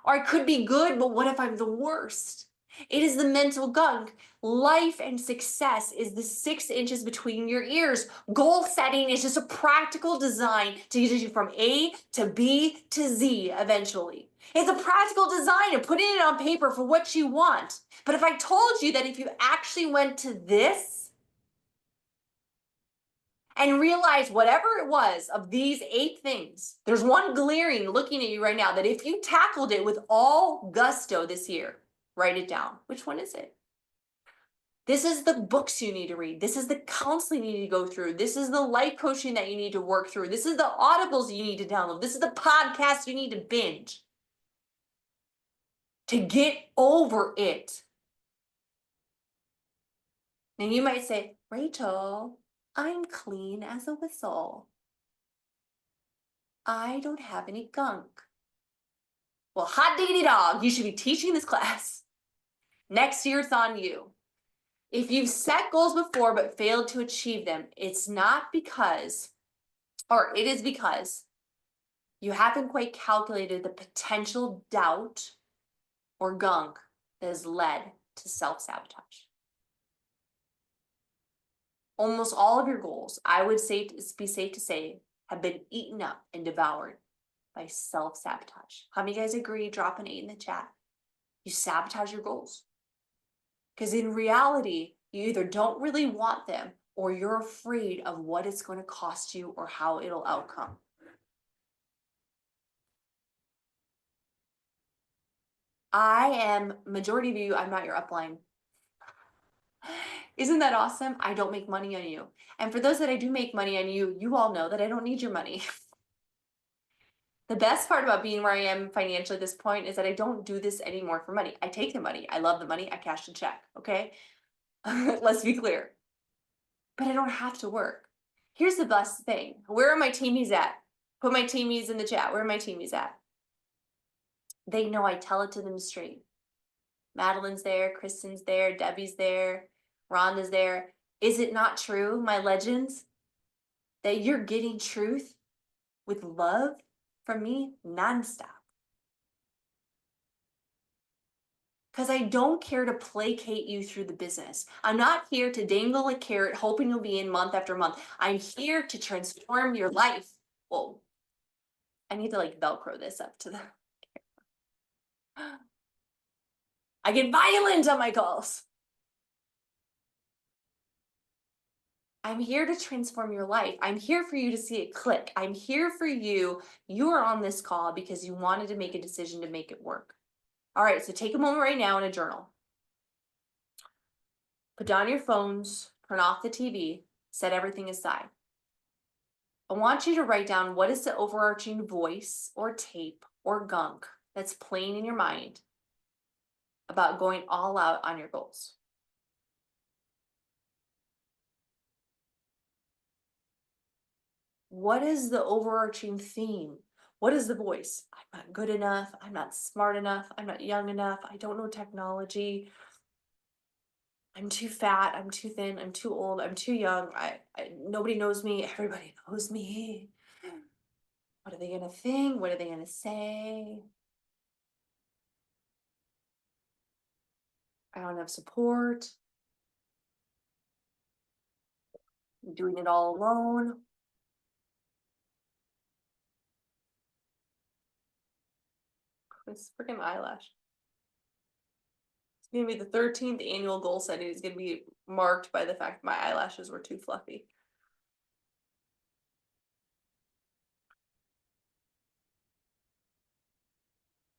Or I could be good, but what if I'm the worst? It is the mental gunk. Life and success is the 6 inches between your ears. Goal setting is just a practical design to get you from A to B to Z eventually. It's a practical design of putting it on paper for what you want. But if I told you that if you actually went to this and realized whatever it was of these 8 things, there's one glaring looking at you right now that if you tackled it with all gusto this year, write it down. Which one is it? This is the books you need to read. This is the counseling you need to go through. This is the life coaching that you need to work through. This is the audibles you need to download. This is the podcast you need to binge to get over it. Now you might say, Rachel, I'm clean as a whistle. I don't have any gunk. Well, hot diggity dog, you should be teaching this class. Next year it's on you. If you've set goals before but failed to achieve them, it's not because, or it is because you haven't quite calculated the potential doubt or gunk that has led to self-sabotage. Almost all of your goals, I would be safe to say, have been eaten up and devoured by self-sabotage. How many guys agree? Drop an 8 in the chat. You sabotage your goals. Because in reality, you either don't really want them or you're afraid of what it's going to cost you or how it'll outcome. Majority of you, I'm not your upline. Isn't that awesome? I don't make money on you. And for those that I do make money on you, you all know that I don't need your money. The best part about being where I am financially at this point is that I don't do this anymore for money. I take the money. I love the money. I cash the check. Okay. Let's be clear. But I don't have to work. Here's the best thing. Where are my teamies at? Put my teamies in the chat. Where are my teamies at? They know I tell it to them straight. Madeline's there, Kristen's there, Debbie's there, Rhonda's there. Is it not true, my legends, that you're getting truth with love from me nonstop? Because I don't care to placate you through the business. I'm not here to dangle a carrot hoping you'll be in month after month. I'm here to transform your life. Whoa. I need to like Velcro this up to the... I get violent on my calls. I'm here to transform your life. I'm here for you to see it click. I'm here for you. You are on this call because you wanted to make a decision to make it work. All right, so take a moment right now in a journal. Put down your phones, turn off the TV, set everything aside. I want you to write down what is the overarching voice or tape or gunk that's playing in your mind about going all out on your goals. What is the overarching theme? What is the voice? I'm not good enough. I'm not smart enough. I'm not young enough. I don't know technology. I'm too fat. I'm too thin. I'm too old. I'm too young. Nobody knows me. Everybody knows me. What are they going to think? What are they going to say? I don't have support. I'm doing it all alone. This freaking eyelash. It's going to be the 13th annual goal setting. It's going to be marked by the fact my eyelashes were too fluffy.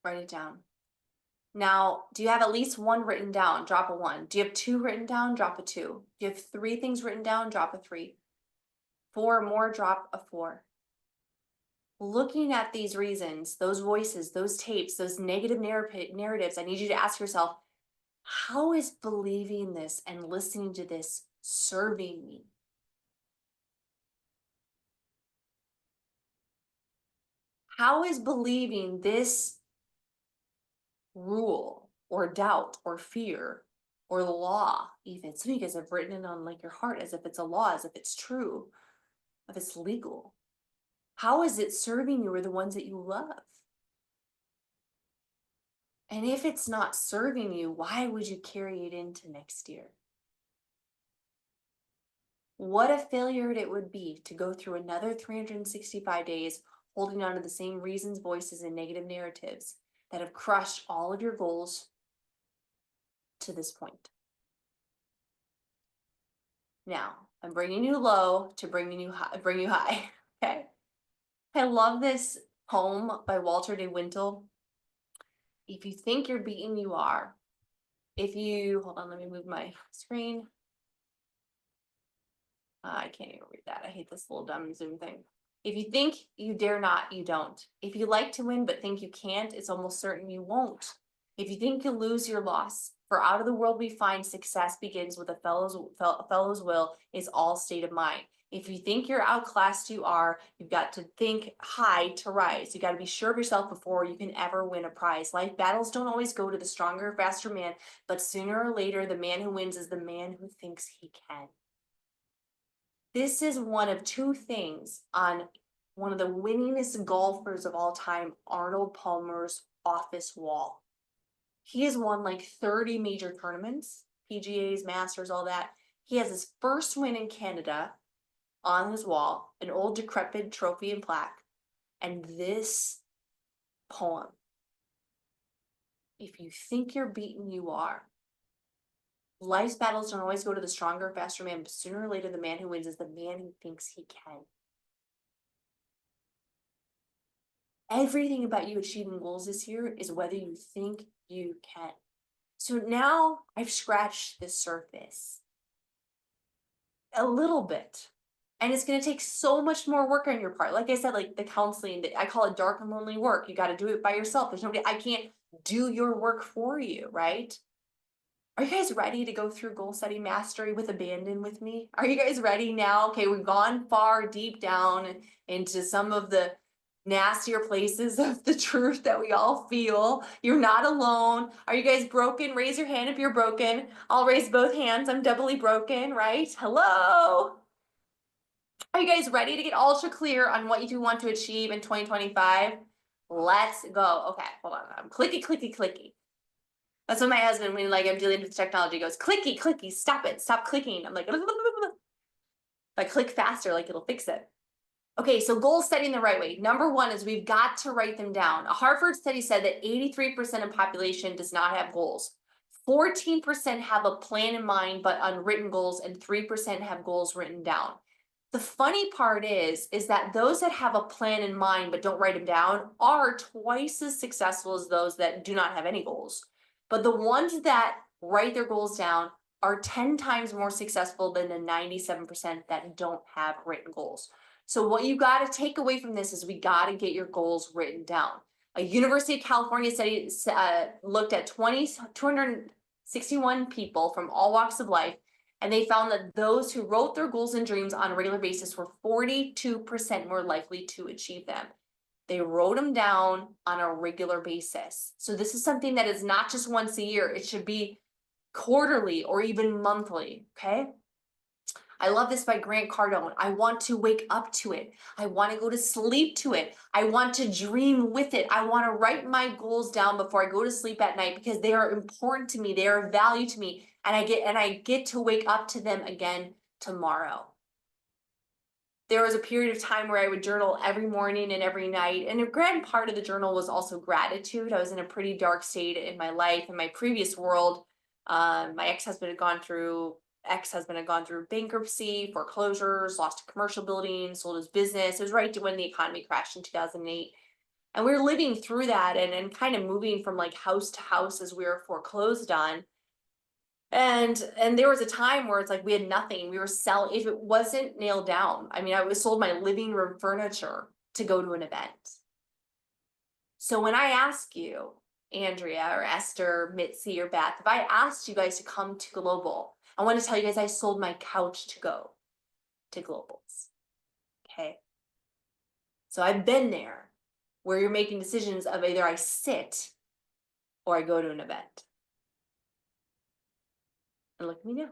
Write it down. Now, do you have at least one written down? Drop a 1. Do you have 2 written down? Drop a 2. Do you have 3 things written down? Drop a 3. 4 or more? Drop a 4. Looking at these reasons, those voices, those tapes, those negative narratives, I need you to ask yourself, how is believing this and listening to this serving me? How is believing this rule or doubt or fear or law, even some of you guys have written it on like your heart as if it's a law, as if it's true, if it's legal? How is it serving you or the ones that you love? And if it's not serving you, why would you carry it into next year? What a failure it would be to go through another 365 days holding on to the same reasons, voices, and negative narratives that have crushed all of your goals to this point. Now, I'm bringing you low to bring you high, okay? I love this poem by Walter de Wintle. If you think you're beaten, you are. Hold on, let me move my screen. I can't even read that. I hate this little dumb Zoom thing. If you think you dare not, you don't. If you like to win but think you can't, it's almost certain you won't. If you think you'll lose your loss, For out of the world we find success begins with a fellow's will is all state of mind. If you think you're outclassed, you are. You've got to think high to rise. You got to be sure of yourself before you can ever win a prize. Life battles don't always go to the stronger, faster man, but sooner or later, the man who wins is the man who thinks he can. This is one of two things on one of the winningest golfers of all time, Arnold Palmer's office wall. He has won like 30 major tournaments, PGAs, Masters, all that. He has his first win in Canada on his wall, an old decrepit trophy and plaque, and this poem. If you think you're beaten, you are. Life's battles don't always go to the stronger, faster man, but sooner or later, the man who wins is the man who thinks he can. Everything about you achieving goals this year is whether you think you can. So now I've scratched the surface a little bit. And it's going to take so much more work on your part. Like I said, like the counseling, I call it dark and lonely work. You got to do it by yourself. There's nobody, I can't do your work for you, right? Are you guys ready to go through goal setting mastery with abandon with me? Are you guys ready now? Okay, we've gone far deep down into some of the nastier places of the truth that we all feel. You're not alone. Are you guys broken? Raise your hand if you're broken. I'll raise both hands. I'm doubly broken, right? Hello. Are you guys ready to get ultra clear on what you do want to achieve in 2025? Let's go. Okay, hold on. I'm clicky, clicky, clicky. That's what my husband, when like I'm dealing with technology, goes, clicky, clicky, stop it, stop clicking. I'm like, if I click faster, like it'll fix it. Okay, so goal setting the right way. Number one is we've got to write them down. A Harvard study said that 83% of population does not have goals. 14% have a plan in mind, but unwritten goals, and 3% have goals written down. The funny part is that those that have a plan in mind but don't write them down are twice as successful as those that do not have any goals. But the ones that write their goals down are 10 times more successful than the 97% that don't have written goals. So what you got to take away from this is we got to get your goals written down. A University of California study looked at 261 people from all walks of life, and they found that those who wrote their goals and dreams on a regular basis were 42% more likely to achieve them. They wrote them down on a regular basis. So this is something that is not just once a year. It should be quarterly or even monthly, okay? I love this by Grant Cardone. I want to wake up to it. I want to go to sleep to it. I want to dream with it. I want to write my goals down before I go to sleep at night because they are important to me. They are of value to me. And I get to wake up to them again tomorrow. There was a period of time where I would journal every morning and every night. And a grand part of the journal was also gratitude. I was in a pretty dark state in my life, in my previous world. My ex-husband had gone through bankruptcy, foreclosures, lost a commercial building, sold his business. It was right when the economy crashed in 2008. And we were living through that and kind of moving from like house to house as we were foreclosed on. And there was a time where it's like we had nothing. We were selling, if it wasn't nailed down. I mean, I was sold my living room furniture to go to an event. So when I ask you, Andrea or Esther, Mitzi or Beth, if I asked you guys to come to Global, I want to tell you guys I sold my couch to go to Globals. Okay. So I've been there where you're making decisions of either I sit or I go to an event. And look at me now.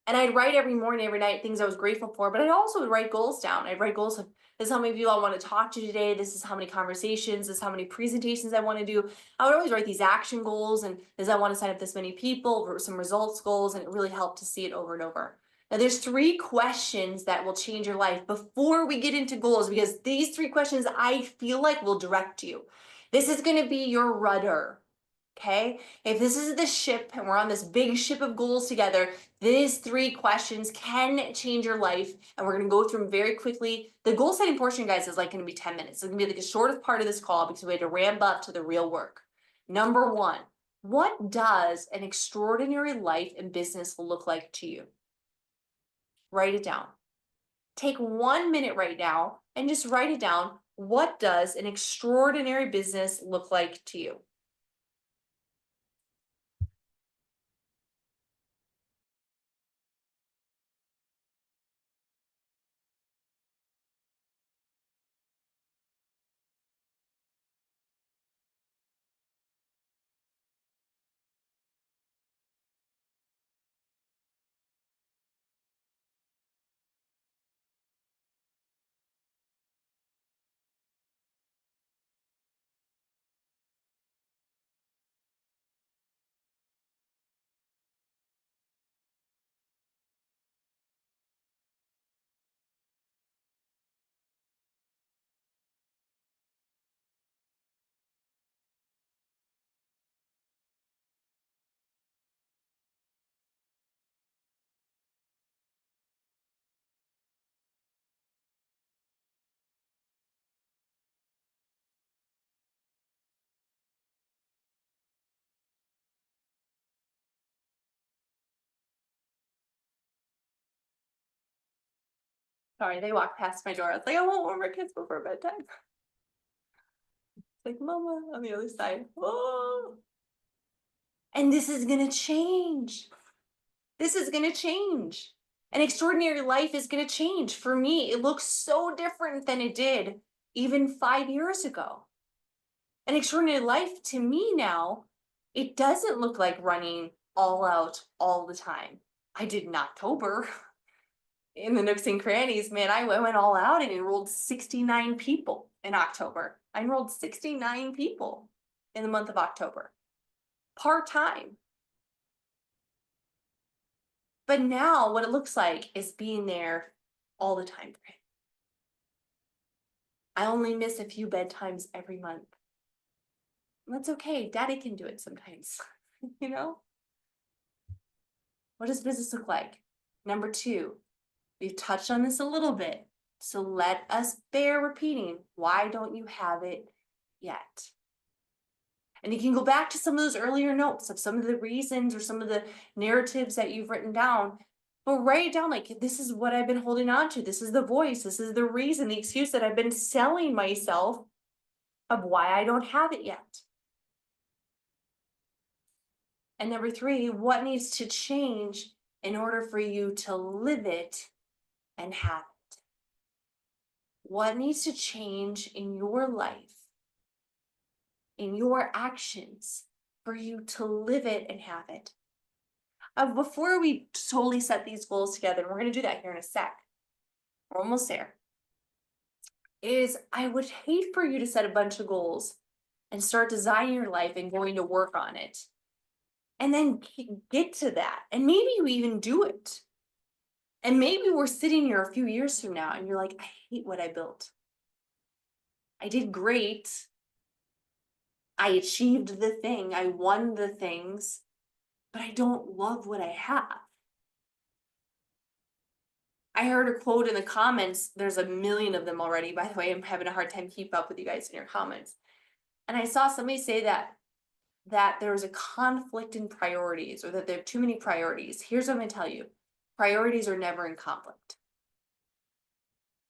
And I'd write every morning, every night, things I was grateful for, but I'd also write goals down. I'd write goals of, this is how many people I want to talk to today. This is how many conversations, this is how many presentations I want to do. I would always write these action goals, and this I want to sign up this many people, or some results goals, and it really helped to see it over and over. Now there's 3 questions that will change your life before we get into goals, because these 3 questions I feel like will direct you. This is going to be your rudder. Okay, if this is the ship and we're on this big ship of goals together, these 3 questions can change your life, and we're going to go through them very quickly. The goal setting portion, guys, is like going to be 10 minutes. It's going to be like the shortest part of this call because we had to ramp up to the real work. Number 1, what does an extraordinary life and business look like to you? Write it down. Take 1 minute right now and just write it down. What does an extraordinary business look like to you? Sorry, they walked past my door. I was like, I want one more kiss before bedtime. It's like, Mama, on the other side. Oh. And this is gonna change. This is gonna change. An extraordinary life is gonna change. For me, it looks so different than it did even 5 years ago. An extraordinary life to me now, it doesn't look like running all out all the time. I did in October in the nooks and crannies, man. I went all out and enrolled 69 people in October. I enrolled 69 people in the month of October, part-time. But now what it looks like is being there all the time. I only miss a few bedtimes every month. That's okay. Daddy can do it sometimes, you know? What does business look like? Number two, we've touched on this a little bit. So let us bear repeating. Why don't you have it yet? And you can go back to some of those earlier notes of some of the reasons or some of the narratives that you've written down, but write it down like, this is what I've been holding on to. This is the voice. This is the reason, the excuse that I've been selling myself of why I don't have it yet. And number three, what needs to change in order for you to live it and have it? What needs to change in your life, in your actions, for you to live it and have it? Before we totally set these goals together, and we're going to do that here in a sec, we're almost there, is I would hate for you to set a bunch of goals and start designing your life and going to work on it, and then get to that, and maybe you even do it. And maybe we're sitting here a few years from now and you're like, I hate what I built. I did great. I achieved the thing. I won the things, but I don't love what I have. I heard a quote in the comments. There's a million of them already. By the way, I'm having a hard time keep up with you guys in your comments. And I saw somebody say that there's a conflict in priorities, or that there are too many priorities. Here's what I'm going to tell you. Priorities are never in conflict.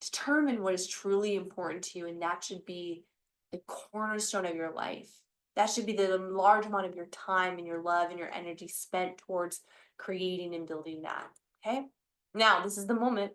Determine what is truly important to you, and that should be the cornerstone of your life. That should be the large amount of your time and your love and your energy spent towards creating and building that. Okay? Now, this is the moment.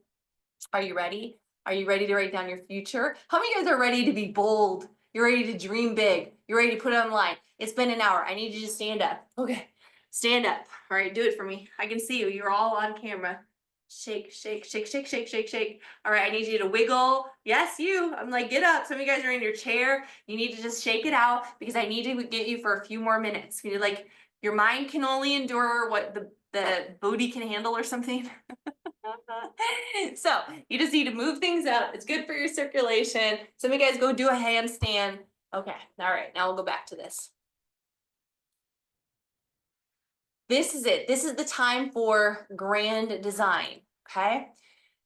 Are you ready? Are you ready to write down your future? How many of you guys are ready to be bold? You're ready to dream big. You're ready to put it online. It's been an hour. I need you to stand up. Okay. Stand up. All right, do it for me. I can see you. You're all on camera. Shake, shake, shake, shake, shake, shake, shake. All right, I need you to wiggle. Yes, you. I'm like, get up. Some of you guys are in your chair. You need to just shake it out, because I need to get you for a few more minutes. You know, like, your mind can only endure what the booty can handle or something. So you just need to move things up. It's good for your circulation. Some of you guys go do a handstand. Okay. All right. Now we'll go back to this. This is it. This is the time for grand design. Okay.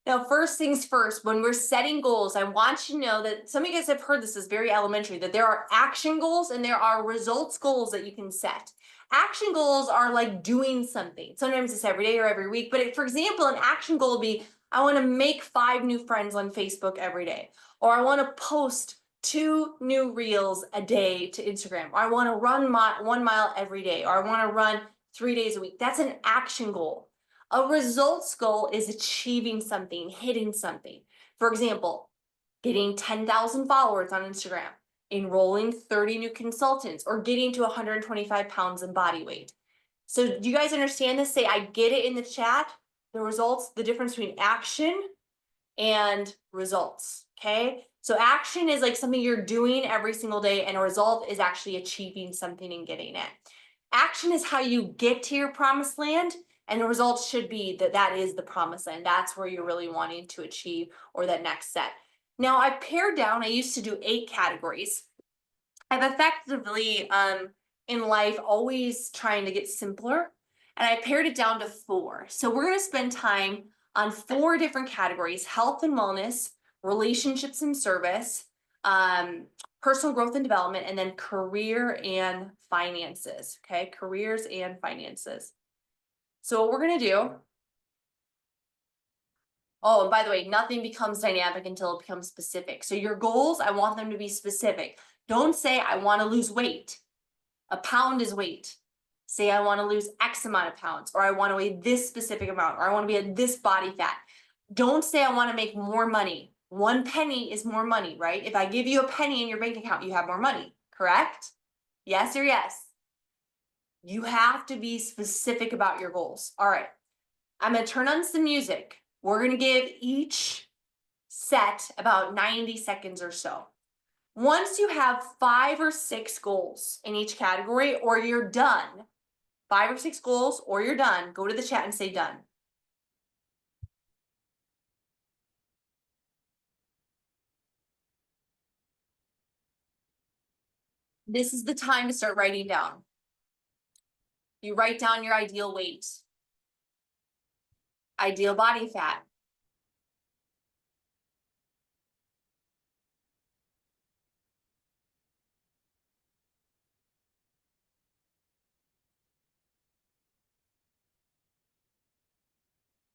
Now, first things first, when we're setting goals, I want you to know that some of you guys have heard this is very elementary, that there are action goals and there are results goals that you can set. Action goals are like doing something. Sometimes it's every day or every week. But for example, an action goal would be, I want to make 5 new friends on Facebook every day. Or I want to post 2 new reels a day to Instagram. Or I want to run 1 mile every day. Or I want to run 3 days a week. That's an action goal. A results goal is achieving something, hitting something. For example, getting 10,000 followers on Instagram, enrolling 30 new consultants, or getting to 125 pounds in body weight. So do you guys understand this? Say, I get it in the chat. The results, the difference between action and results, okay? So action is like something you're doing every single day, and a result is actually achieving something and getting it. Action is how you get to your promised land, and the results should be that is the promised land. That's where you're really wanting to achieve, or that next set. Now, I pared down. I used to do 8 categories. I've effectively, in life, always trying to get simpler, and I pared it down to 4. So we're going to spend time on 4 different categories: health and wellness, relationships and service, personal growth and development, and then career and finances. Okay, careers and finances. So what we're going to do Oh, and by the way, nothing becomes dynamic until it becomes specific. So your goals, I want them to be specific. Don't say, I want to lose weight. A pound is weight. Say, I want to lose X amount of pounds, or I want to weigh this specific amount, or I want to be at this body fat. Don't say, I want to make more money. 1 penny is more money, right? If I give you a penny in your bank account, you have more money, correct? Yes or yes? You have to be specific about your goals. All right. I'm going to turn on some music. We're going to give each set about 90 seconds or so. Once you have 5 or 6 goals in each category, or you're done, 5 or 6 goals, or you're done, go to the chat and say done. This is the time to start writing down. You write down your ideal weight, ideal body fat,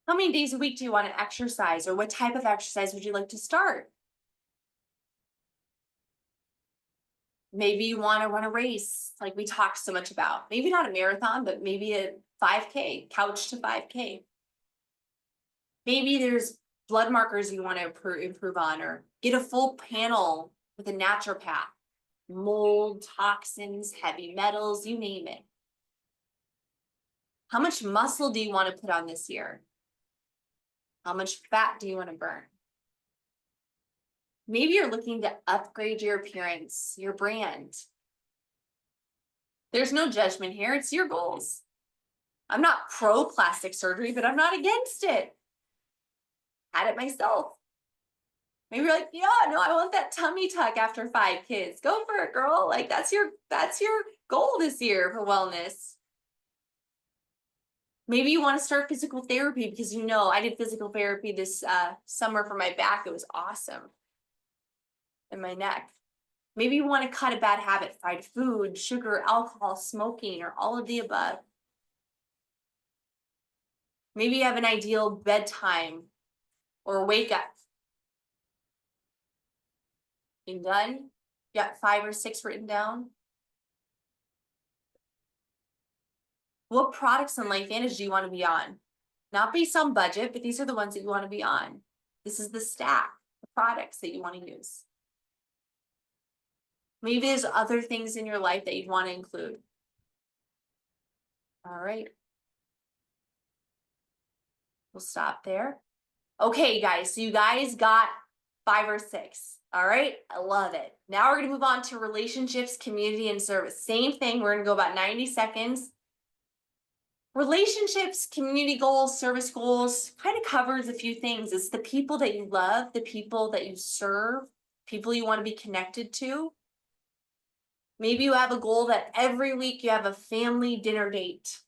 how many days a week do you want to exercise, or what type of exercise would you like to start? Maybe you want to run a race like we talked so much about. Maybe not a marathon, but maybe a 5K, couch to 5K. Maybe there's blood markers you want to improve on, or get a full panel with a naturopath. Mold, toxins, heavy metals, you name it. How much muscle do you want to put on this year? How much fat do you want to burn? Maybe you're looking to upgrade your appearance, your brand. There's no judgment here. It's your goals. I'm not pro plastic surgery, but I'm not against it. Had it myself. Maybe you're like, yeah, no, I want that tummy tuck after 5 kids. Go for it, girl. Like that's your goal this year for wellness. Maybe you want to start physical therapy because you know I did physical therapy this summer for my back. It was awesome. And my neck. Maybe you want to cut a bad habit, fried food, sugar, alcohol, smoking, or all of the above. Maybe you have an ideal bedtime or wake up. You done? You got 5 or 6 written down? What products in LifeVantage do you want to be on? Not based on budget, but these are the ones that you want to be on. This is the stack, the products that you want to use. Maybe there's other things in your life that you'd want to include. All right. We'll stop there. Okay, guys, so you guys got 5 or 6. All right, I love it. Now we're going to move on to relationships, community, and service. Same thing. We're going to go about 90 seconds. Relationships, community goals, service goals kind of covers a few things. It's the people that you love, the people that you serve, people you want to be connected to. Maybe you have a goal that every week you have a family dinner date,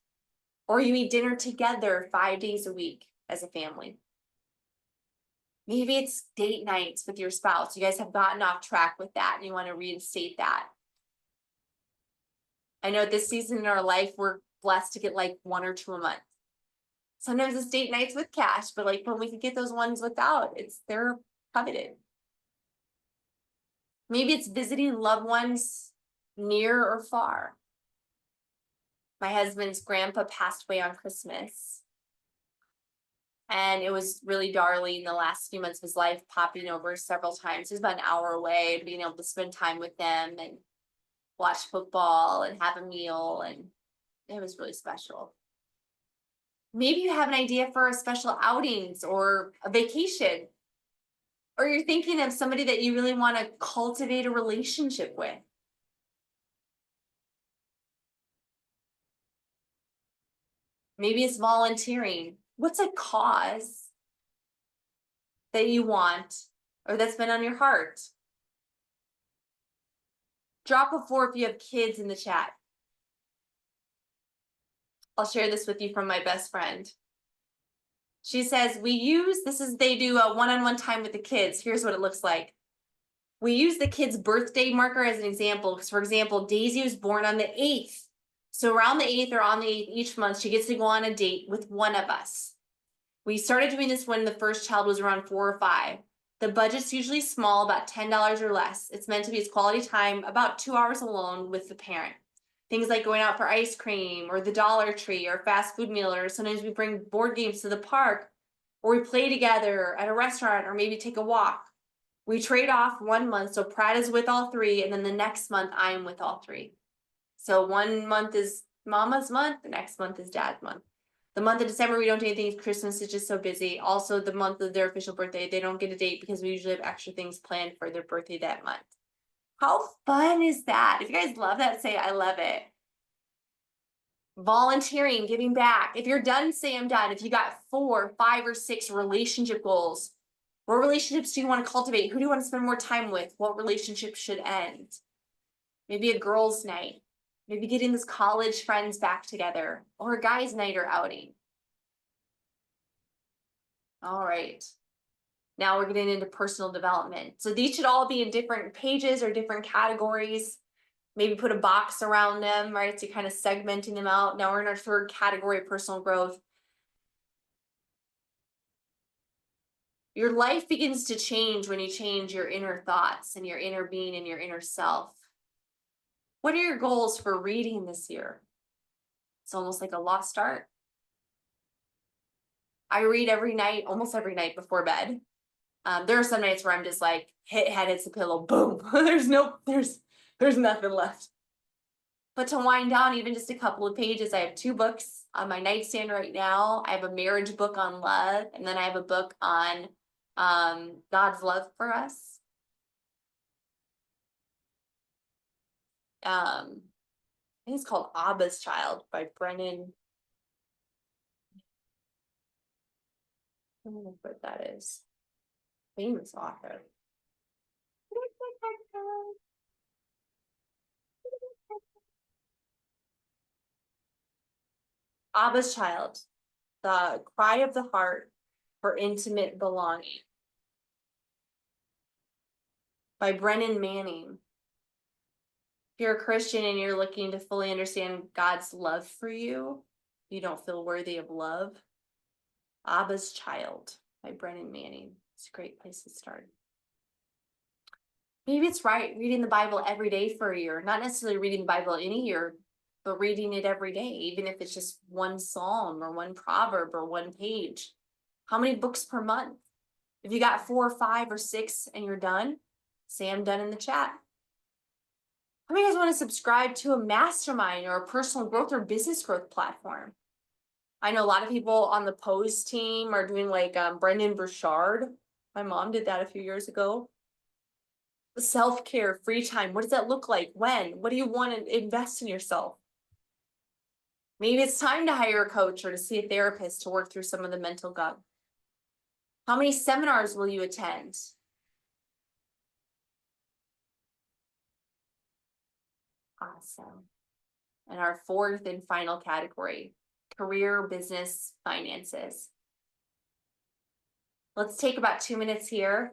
or you eat dinner together 5 days a week as a family. Maybe it's date nights with your spouse. You guys have gotten off track with that and you want to reinstate that. I know this season in our life, we're blessed to get like 1 or 2 a month. Sometimes it's date nights with cash, but like when we can get those ones without, they're coveted. Maybe it's visiting loved ones near or far. My husband's grandpa passed away on Christmas. And it was really darling the last few months of his life, popping over several times. He was about an hour away, being able to spend time with them and watch football and have a meal. And it was really special. Maybe you have an idea for a special outings or a vacation. Or you're thinking of somebody that you really want to cultivate a relationship with. Maybe it's volunteering. What's a cause that you want or that's been on your heart? Drop a 4 if you have kids in the chat. I'll share this with you from my best friend. She says, they do a one-on-one time with the kids. Here's what it looks like. We use the kid's birthday marker as an example. For example, Daisy was born on the 8th. So around the 8th or on the 8th each month, she gets to go on a date with one of us. We started doing this when the first child was around 4 or 5. The budget's usually small, about $10 or less. It's meant to be quality time, about 2 hours alone with the parent. Things like going out for ice cream or the Dollar Tree or fast food meal, or sometimes we bring board games to the park, or we play together at a restaurant, or maybe take a walk. We trade off 1 month, so Pratt is with all 3, and then the next month I am with all 3. So 1 month is Mama's month, the next month is Dad's month. The month of December, we don't do anything. Christmas is just so busy. Also, the month of their official birthday, they don't get a date because we usually have extra things planned for their birthday that month. How fun is that? If you guys love that, say I love it. Volunteering, giving back. If you're done, say I'm done. If you got 4, 5, or 6 relationship goals, what relationships do you want to cultivate? Who do you want to spend more time with? What relationships should end? Maybe a girls' night. Maybe getting those college friends back together, or a guys' night or outing. All right. Now we're getting into personal development. So these should all be in different pages or different categories. Maybe put a box around them, right? So kind of segmenting them out. Now we're in our third category of personal growth. Your life begins to change when you change your inner thoughts and your inner being and your inner self. What are your goals for reading this year? It's almost like a lost art. I read every night, almost every night before bed. There are some nights where I'm just like, head hits the pillow, boom. there's nothing left. But to wind down even just a couple of pages, I have 2 books on my nightstand right now. I have a marriage book on love, and then I have a book on God's love for us. I think it's called Abba's Child by Brennan. I don't know what that is. Famous author. Abba's Child, The Cry of the Heart for Intimate Belonging by Brennan Manning. If you're a Christian and you're looking to fully understand God's love for you, you don't feel worthy of love, Abba's Child by Brennan Manning. It's a great place to start. Maybe it's reading the Bible every day for a year, not necessarily reading the Bible in a year, but reading it every day, even if it's just one psalm or one proverb or one page. How many books per month? If you got 4 or 5 or 6 and you're done, say I'm done in the chat. How many of you guys want to subscribe to a mastermind or a personal growth or business growth platform? I know a lot of people on the Pose team are doing like Brendan Burchard. My mom did that a few years ago. Self-care, free time. What does that look like? When? What do you want to invest in yourself? Maybe it's time to hire a coach or to see a therapist to work through some of the mental gunk. How many seminars will you attend? Awesome. And our 4th and final category, career, business, finances. Let's take about 2 minutes here.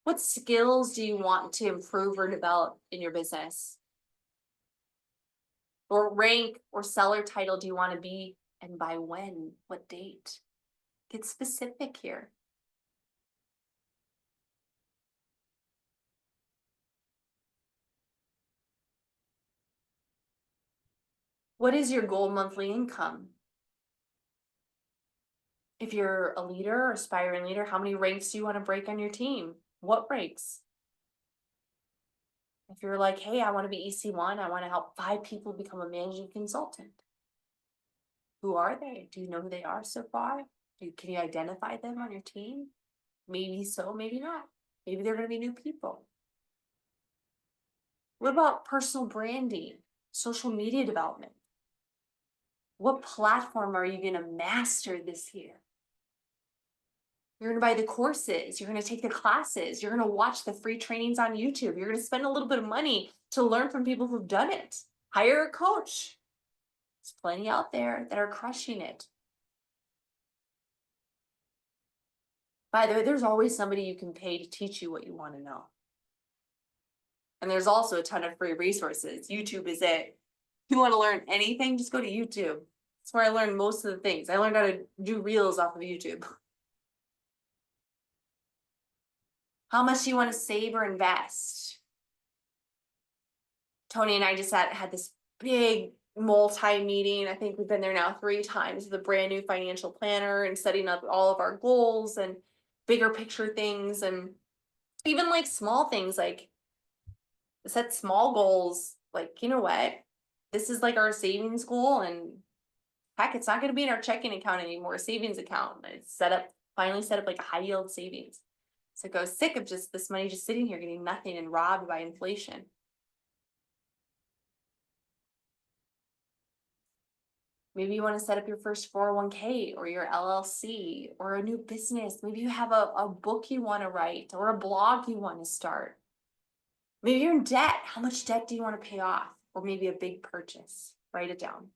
What skills do you want to improve or develop in your business? Or rank or seller title do you want to be, and by when? What date? Get specific here. What is your goal monthly income? If you're a leader, aspiring leader, how many ranks do you want to break on your team? What ranks? If you're like, hey, I want to be EC1, I want to help 5 people become a managing consultant. Who are they? Do you know who they are so far? Can you identify them on your team? Maybe so, maybe not. Maybe they're going to be new people. What about personal branding, social media development? What platform are you going to master this year? You're going to buy the courses. You're going to take the classes. You're going to watch the free trainings on YouTube. You're going to spend a little bit of money to learn from people who've done it. Hire a coach. There's plenty out there that are crushing it. By the way, there's always somebody you can pay to teach you what you want to know. And there's also a ton of free resources. YouTube is it. If you want to learn anything, just go to YouTube. That's where I learned most of the things. I learned how to do reels off of YouTube. How much do you want to save or invest? Tony and I just had this big multi-meeting. I think we've been there now 3 times with a brand new financial planner and setting up all of our goals and bigger picture things, and even like small things, like set small goals. Like, you know what? This is like our savings goal, and heck, it's not going to be in our checking account anymore, a savings account. It's finally set up like a high yield savings. So go sick of just this money just sitting here getting nothing and robbed by inflation. Maybe you want to set up your first 401k or your LLC or a new business. Maybe you have a book you want to write or a blog you want to start. Maybe you're in debt. How much debt do you want to pay off? Or maybe a big purchase. Write it down.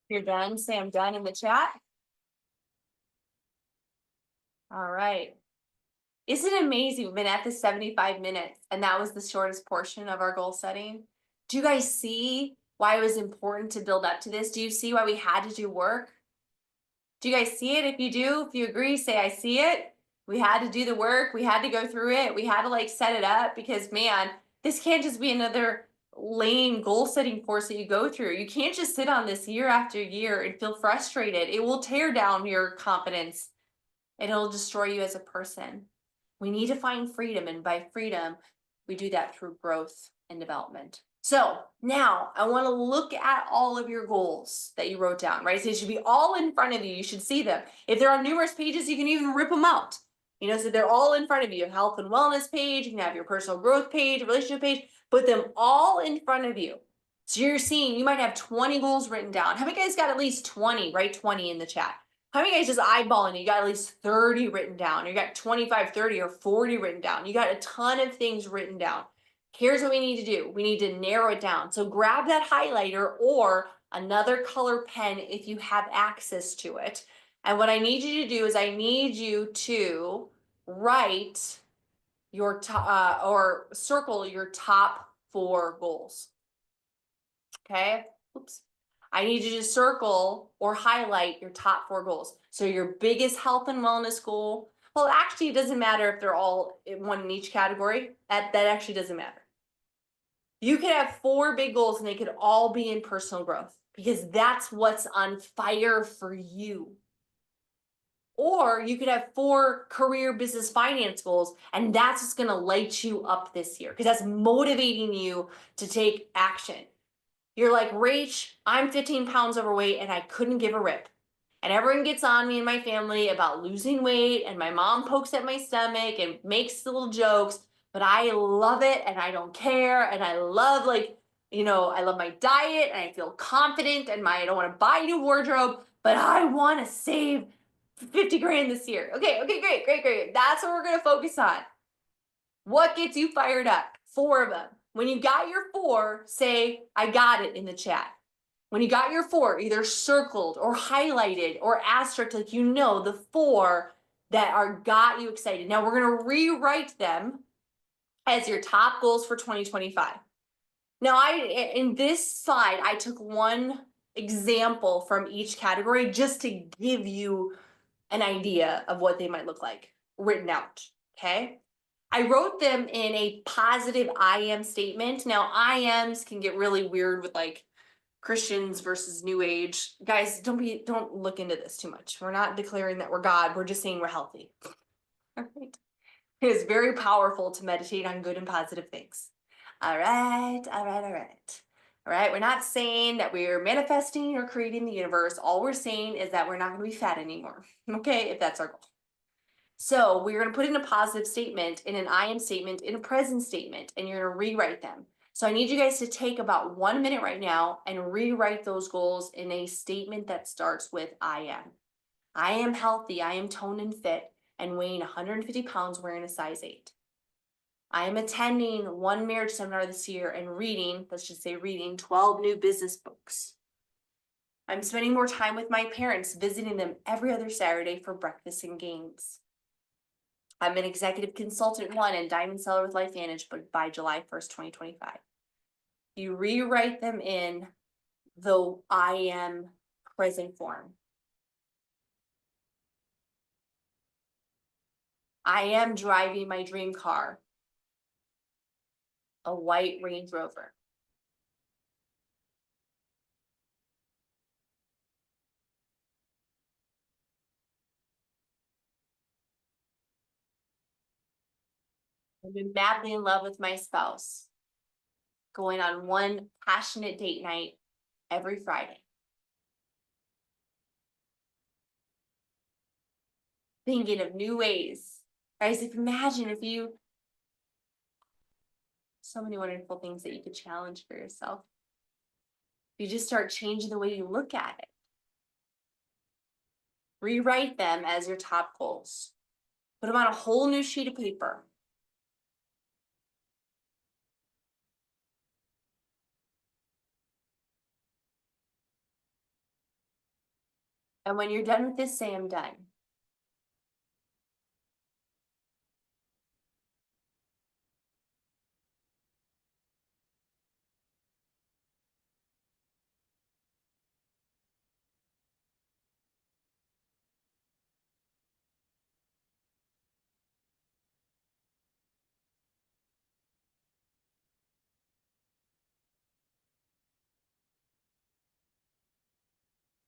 If you're done, say I'm done in the chat. All right. Isn't it amazing? We've been at this 75 minutes, and that was the shortest portion of our goal setting. Do you guys see why it was important to build up to this? Do you see why we had to do work? Do you guys see it? If you do, if you agree, say I see it. We had to do the work. We had to go through it. We had to like set it up, because man, this can't just be another lame goal setting course that you go through. You can't just sit on this year after year and feel frustrated. It will tear down your confidence. It'll destroy you as a person. We need to find freedom, and by freedom, we do that through growth and development. So now I want to look at all of your goals that you wrote down, right? So they should be all in front of you. You should see them. If they're on numerous pages, you can even rip them out. So they're all in front of you. Health and wellness page, you can have your personal growth page, relationship page, put them all in front of you. So you're seeing, you might have 20 goals written down. How many guys got at least 20? Write 20 in the chat. How many guys just eyeballing it? You got at least 30 written down. You got 25, 30, or 40 written down. You got a ton of things written down. Here's what we need to do. We need to narrow it down. So grab that highlighter or another color pen if you have access to it. And what I need you to do is I need you to write your top or circle your top 4 goals. Okay? Oops. I need you to circle or highlight your top 4 goals. So your biggest health and wellness goal. Well, actually, it doesn't matter if they're all one in each category. That actually doesn't matter. You could have 4 big goals and they could all be in personal growth, because that's what's on fire for you. Or you could have 4 career, business, finance goals, and that's what's going to light you up this year, because that's motivating you to take action. You're like, Rach, I'm 15 pounds overweight and I couldn't give a rip. And everyone gets on me and my family about losing weight, and my mom pokes at my stomach and makes little jokes, but I love it and I don't care. And I love I love my diet and I feel confident, and I don't want to buy a new wardrobe, but I want to save 50 grand this year. Okay, great. That's what we're going to focus on. What gets you fired up? 4 of them. When you got your 4, say, I got it in the chat. When you got your 4, either circled or highlighted or asterisked, like the 4 that got you excited. Now we're going to rewrite them as your top goals for 2025. Now in this slide, I took one example from each category just to give you an idea of what they might look like written out, okay? I wrote them in a positive I am statement. Now, I ams can get really weird with like Christians versus New Age. Guys, don't look into this too much. We're not declaring that we're God. We're just saying we're healthy. All right. It is very powerful to meditate on good and positive things. All right. All right, we're not saying that we're manifesting or creating the universe. All we're saying is that we're not going to be fat anymore. Okay, if that's our goal. So we're going to put in a positive statement, in an I am statement, in a present statement, and you're going to rewrite them. So I need you guys to take about 1 minute right now and rewrite those goals in a statement that starts with I am. I am healthy, I am toned and fit, and weighing 150 pounds, wearing a size 8. I am attending 1 marriage seminar this year and reading, let's just say reading 12 new business books. I'm spending more time with my parents, visiting them every other Saturday for breakfast and games. I'm an executive consultant one and diamond seller with LifeVantage, but by July 1st, 2025. You rewrite them in the I am present form. I am driving my dream car, a white Range Rover. I've been madly in love with my spouse, going on one passionate date night every Friday. Thinking of new ways. Guys, imagine if you, so many wonderful things that you could challenge for yourself. You just start changing the way you look at it. Rewrite them as your top goals. Put them on a whole new sheet of paper. And when you're done with this, say I'm done.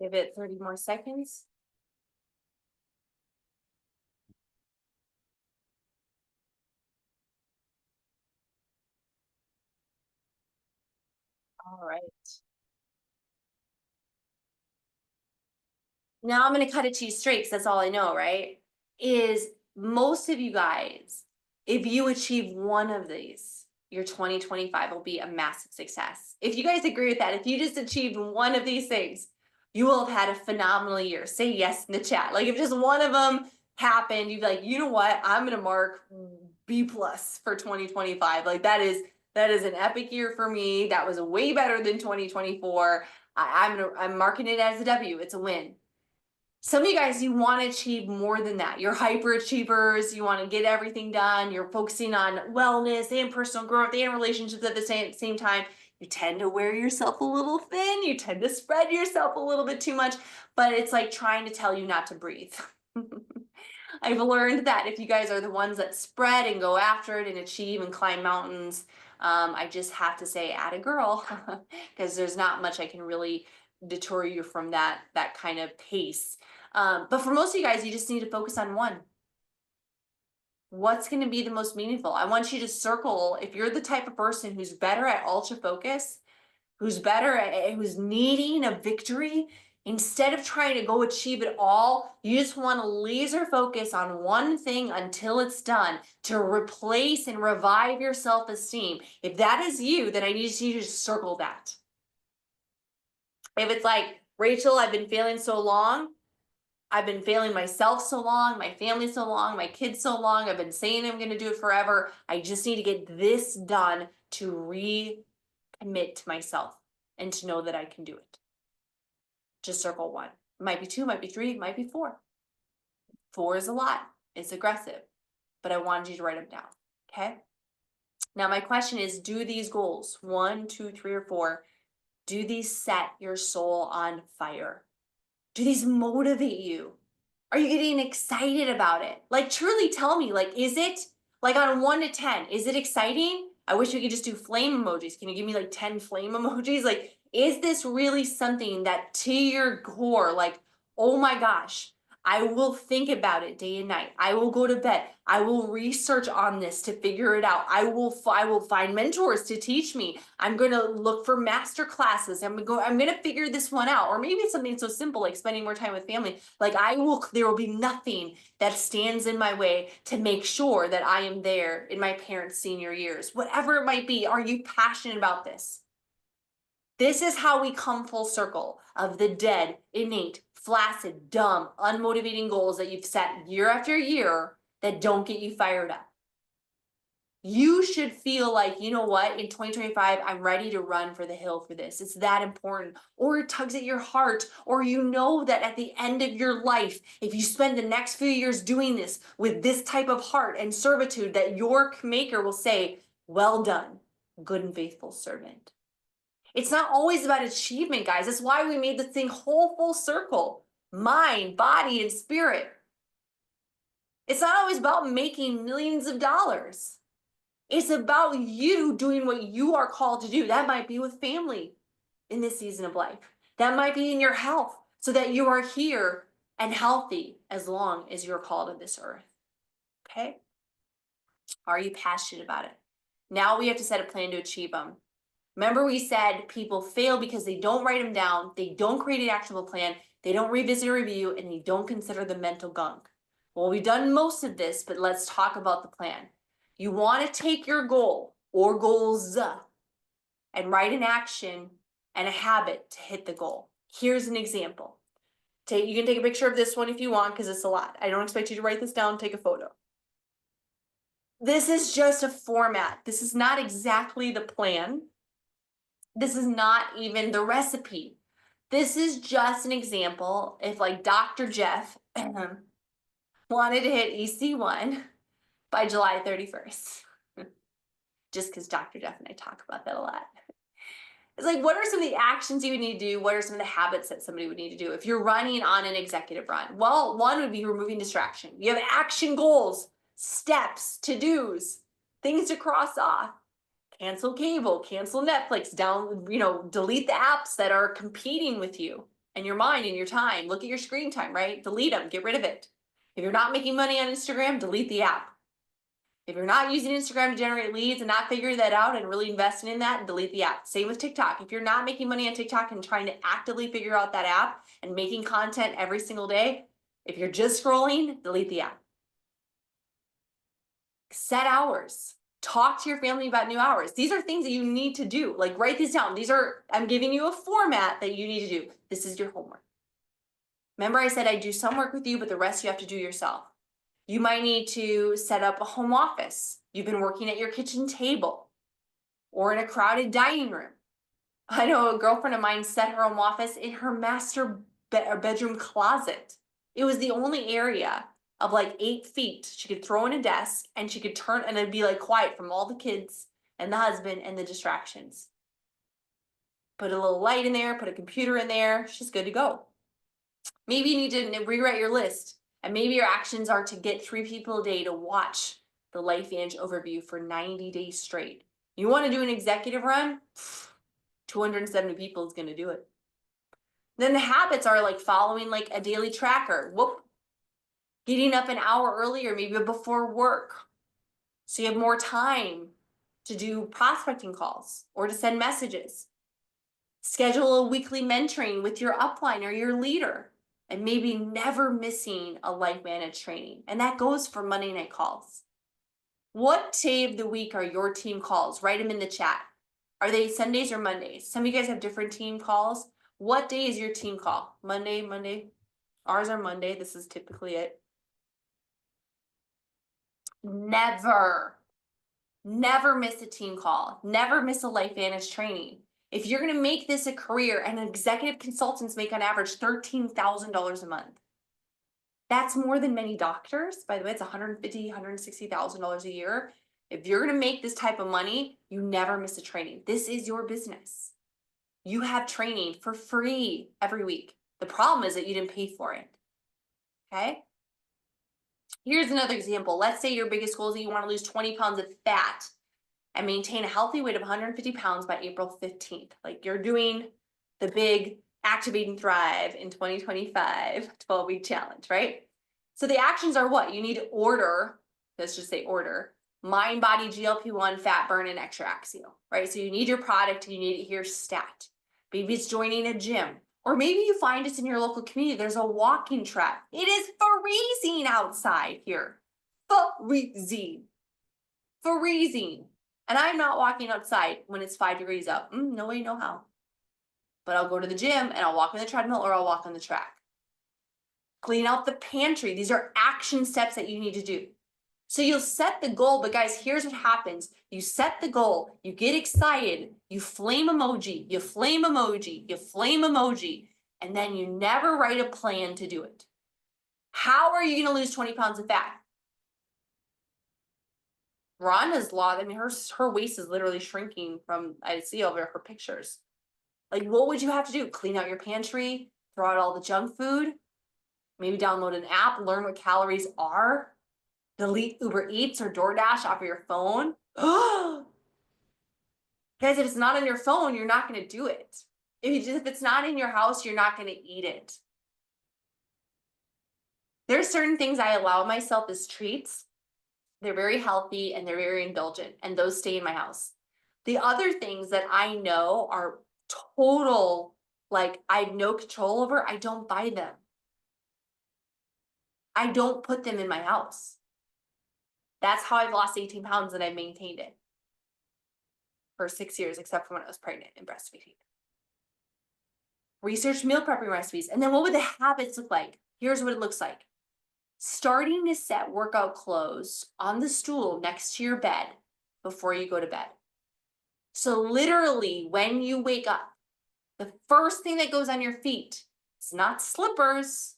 Give it 30 more seconds. All right. Now I'm going to cut it to you straight because that's all I know, right? Is most of you guys, if you achieve one of these, your 2025 will be a massive success. If you guys agree with that, if you just achieved one of these things, you will have had a phenomenal year. Say yes in the chat. Like if just one of them happened, you'd be like, you know what? I'm going to mark B plus for 2025. Like that is an epic year for me. That was way better than 2024. I'm marking it as a W. It's a win. Some of you guys, you want to achieve more than that. You're hyper achievers. You want to get everything done. You're focusing on wellness and personal growth and relationships at the same time. You tend to wear yourself a little thin. You tend to spread yourself a little bit too much, but it's like trying to tell you not to breathe. I've learned that if you guys are the ones that spread and go after it and achieve and climb mountains, I just have to say, atta girl, because there's not much I can really deter you from that kind of pace. But for most of you guys, you just need to focus on one. What's going to be the most meaningful? I want you to circle, if you're the type of person who's better at ultra focus, who's needing a victory, instead of trying to go achieve it all, you just want to laser focus on one thing until it's done to replace and revive your self-esteem. If that is you, then I need you to circle that. If it's like, Rachel, I've been failing so long, I've been failing myself so long, my family so long, my kids so long, I've been saying I'm going to do it forever. I just need to get this done to recommit to myself and to know that I can do it. Just circle one. Might be two, might be three, might be four. Four is a lot. It's aggressive, but I wanted you to write them down. Okay. Now my question is, do these goals, 1, 2, 3, or 4, do these set your soul on fire? Do these motivate you? Are you getting excited about it? Like truly tell me, like, is it like on 1 to 10, is it exciting? I wish we could just do flame emojis. Can you give me like 10 flame emojis? Like, is this really something that to your core, like, oh my gosh, I will think about it day and night. I will go to bed. I will research on this to figure it out. I will find mentors to teach me. I'm going to look for master classes. I'm going to figure this one out. Or maybe it's something so simple like spending more time with family. Like there will be nothing that stands in my way to make sure that I am there in my parents' senior years. Whatever it might be, are you passionate about this? This is how we come full circle of the dead, innate, flaccid, dumb, unmotivating goals that you've set year after year that don't get you fired up. You should feel like, you know what, in 2025, I'm ready to run for the hill for this. It's that important. Or it tugs at your heart, or you know that at the end of your life, if you spend the next few years doing this with this type of heart and servitude, that your maker will say, well done, good and faithful servant. It's not always about achievement, guys. That's why we made this thing whole full circle. Mind, body, and spirit. It's not always about making millions of dollars. It's about you doing what you are called to do. That might be with family in this season of life. That might be in your health, so that you are here and healthy as long as you're called to this earth. Okay? Are you passionate about it? Now we have to set a plan to achieve them. Remember, we said people fail because they don't write them down, they don't create an actionable plan, they don't revisit or review, and they don't consider the mental gunk. Well, we've done most of this, but let's talk about the plan. You want to take your goal or goals and write an action and a habit to hit the goal. Here's an example. You can take a picture of this one if you want, because it's a lot. I don't expect you to write this down, take a photo. This is just a format. This is not exactly the plan. This is not even the recipe. This is just an example. If like Dr. Jeff wanted to hit EC1 by July 31st, just because Dr. Jeff and I talk about that a lot. It's like, what are some of the actions you would need to do? What are some of the habits that somebody would need to do if you're running on an executive run? Well, one would be removing distraction. You have action goals, steps, to-dos, things to cross off. Cancel cable, cancel Netflix, delete the apps that are competing with you and your mind and your time. Look at your screen time, right? Delete them, get rid of it. If you're not making money on Instagram, delete the app. If you're not using Instagram to generate leads and not figuring that out and really investing in that, delete the app. Same with TikTok. If you're not making money on TikTok and trying to actively figure out that app and making content every single day, if you're just scrolling, delete the app. Set hours. Talk to your family about new hours. These are things that you need to do. Like, write these down. I'm giving you a format that you need to do. This is your homework. Remember, I said I do some work with you, but the rest you have to do yourself. You might need to set up a home office. You've been working at your kitchen table or in a crowded dining room. I know a girlfriend of mine set her home office in her master bedroom closet. It was the only area of like 8 feet she could throw in a desk, and she could turn, and it'd be like quiet from all the kids and the husband and the distractions. Put a little light in there, put a computer in there, she's good to go. Maybe you need to rewrite your list, and maybe your actions are to get 3 people a day to watch the LifeVantage overview for 90 days straight. You want to do an executive run? 270 people is going to do it. Then the habits are like following like a daily tracker. Getting up an hour earlier, maybe before work, so you have more time to do prospecting calls or to send messages. Schedule a weekly mentoring with your upline or your leader, and maybe never missing a LifeVantage training. And that goes for Monday night calls. What day of the week are your team calls? Write them in the chat. Are they Sundays or Mondays? Some of you guys have different team calls. What day is your team call? Monday. Ours are Monday. This is typically it. Never miss a team call. Never miss a LifeVantage training. If you're going to make this a career, and executive consultants make on average $13,000 a month. That's more than many doctors. By the way, it's $150,000, $160,000 a year. If you're going to make this type of money, you never miss a training. This is your business. You have training for free every week. The problem is that you didn't pay for it. Okay? Here's another example. Let's say your biggest goal is that you want to lose 20 pounds of fat and maintain a healthy weight of 150 pounds by April 15th. Like, you're doing the big Activate and Thrive in 2025 12-week challenge, right? So the actions are what? You need to order, let's just say order, Mind Body GLP-1 fat burn and extra axial, right? So you need your product, you need it here stat. Maybe it's joining a gym. Or maybe you find it's in your local community. There's a walking track. It is freezing outside here. Freezing. And I'm not walking outside when it's 5 degrees out. No way, no how. But I'll go to the gym and I'll walk on the treadmill or I'll walk on the track. Clean out the pantry. These are action steps that you need to do. So you'll set the goal, but guys, here's what happens. You set the goal, you get excited, you flame emoji, you flame emoji, you flame emoji, and then you never write a plan to do it. How are you going to lose 20 pounds of fat? Rhonda's law, I mean, her waist is literally shrinking from, I see over her pictures. Like, what would you have to do? Clean out your pantry, throw out all the junk food, maybe download an app, learn what calories are, delete Uber Eats or DoorDash off of your phone. Guys, if it's not on your phone, you're not going to do it. If it's not in your house, you're not going to eat it. There's certain things I allow myself as treats. They're very healthy and they're very indulgent, and those stay in my house. The other things that I know are total, like I have no control over, I don't buy them. I don't put them in my house. That's how I've lost 18 pounds and I've maintained it for 6 years, except for when I was pregnant and breastfeeding. Research meal prepping recipes. And then what would the habits look like? Here's what it looks like. Starting to set workout clothes on the stool next to your bed before you go to bed. So literally when you wake up, the first thing that goes on your feet is not slippers,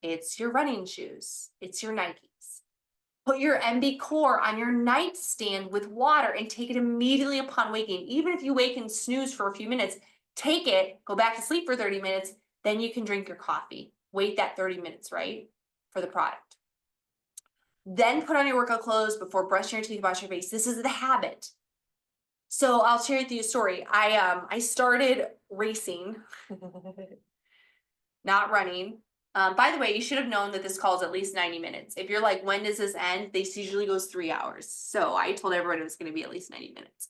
it's your running shoes, it's your Nikes. Put your MB Core on your nightstand with water and take it immediately upon waking. Even if you wake and snooze for a few minutes, take it, go back to sleep for 30 minutes, then you can drink your coffee. Wait that 30 minutes, right, for the product. Then put on your workout clothes before brushing your teeth, wash your face. This is the habit. So I'll share with you a story. I started racing, not running. By the way, you should have known that this call is at least 90 minutes. If you're like, when does this end? This usually goes 3 hours. So I told everyone it was going to be at least 90 minutes.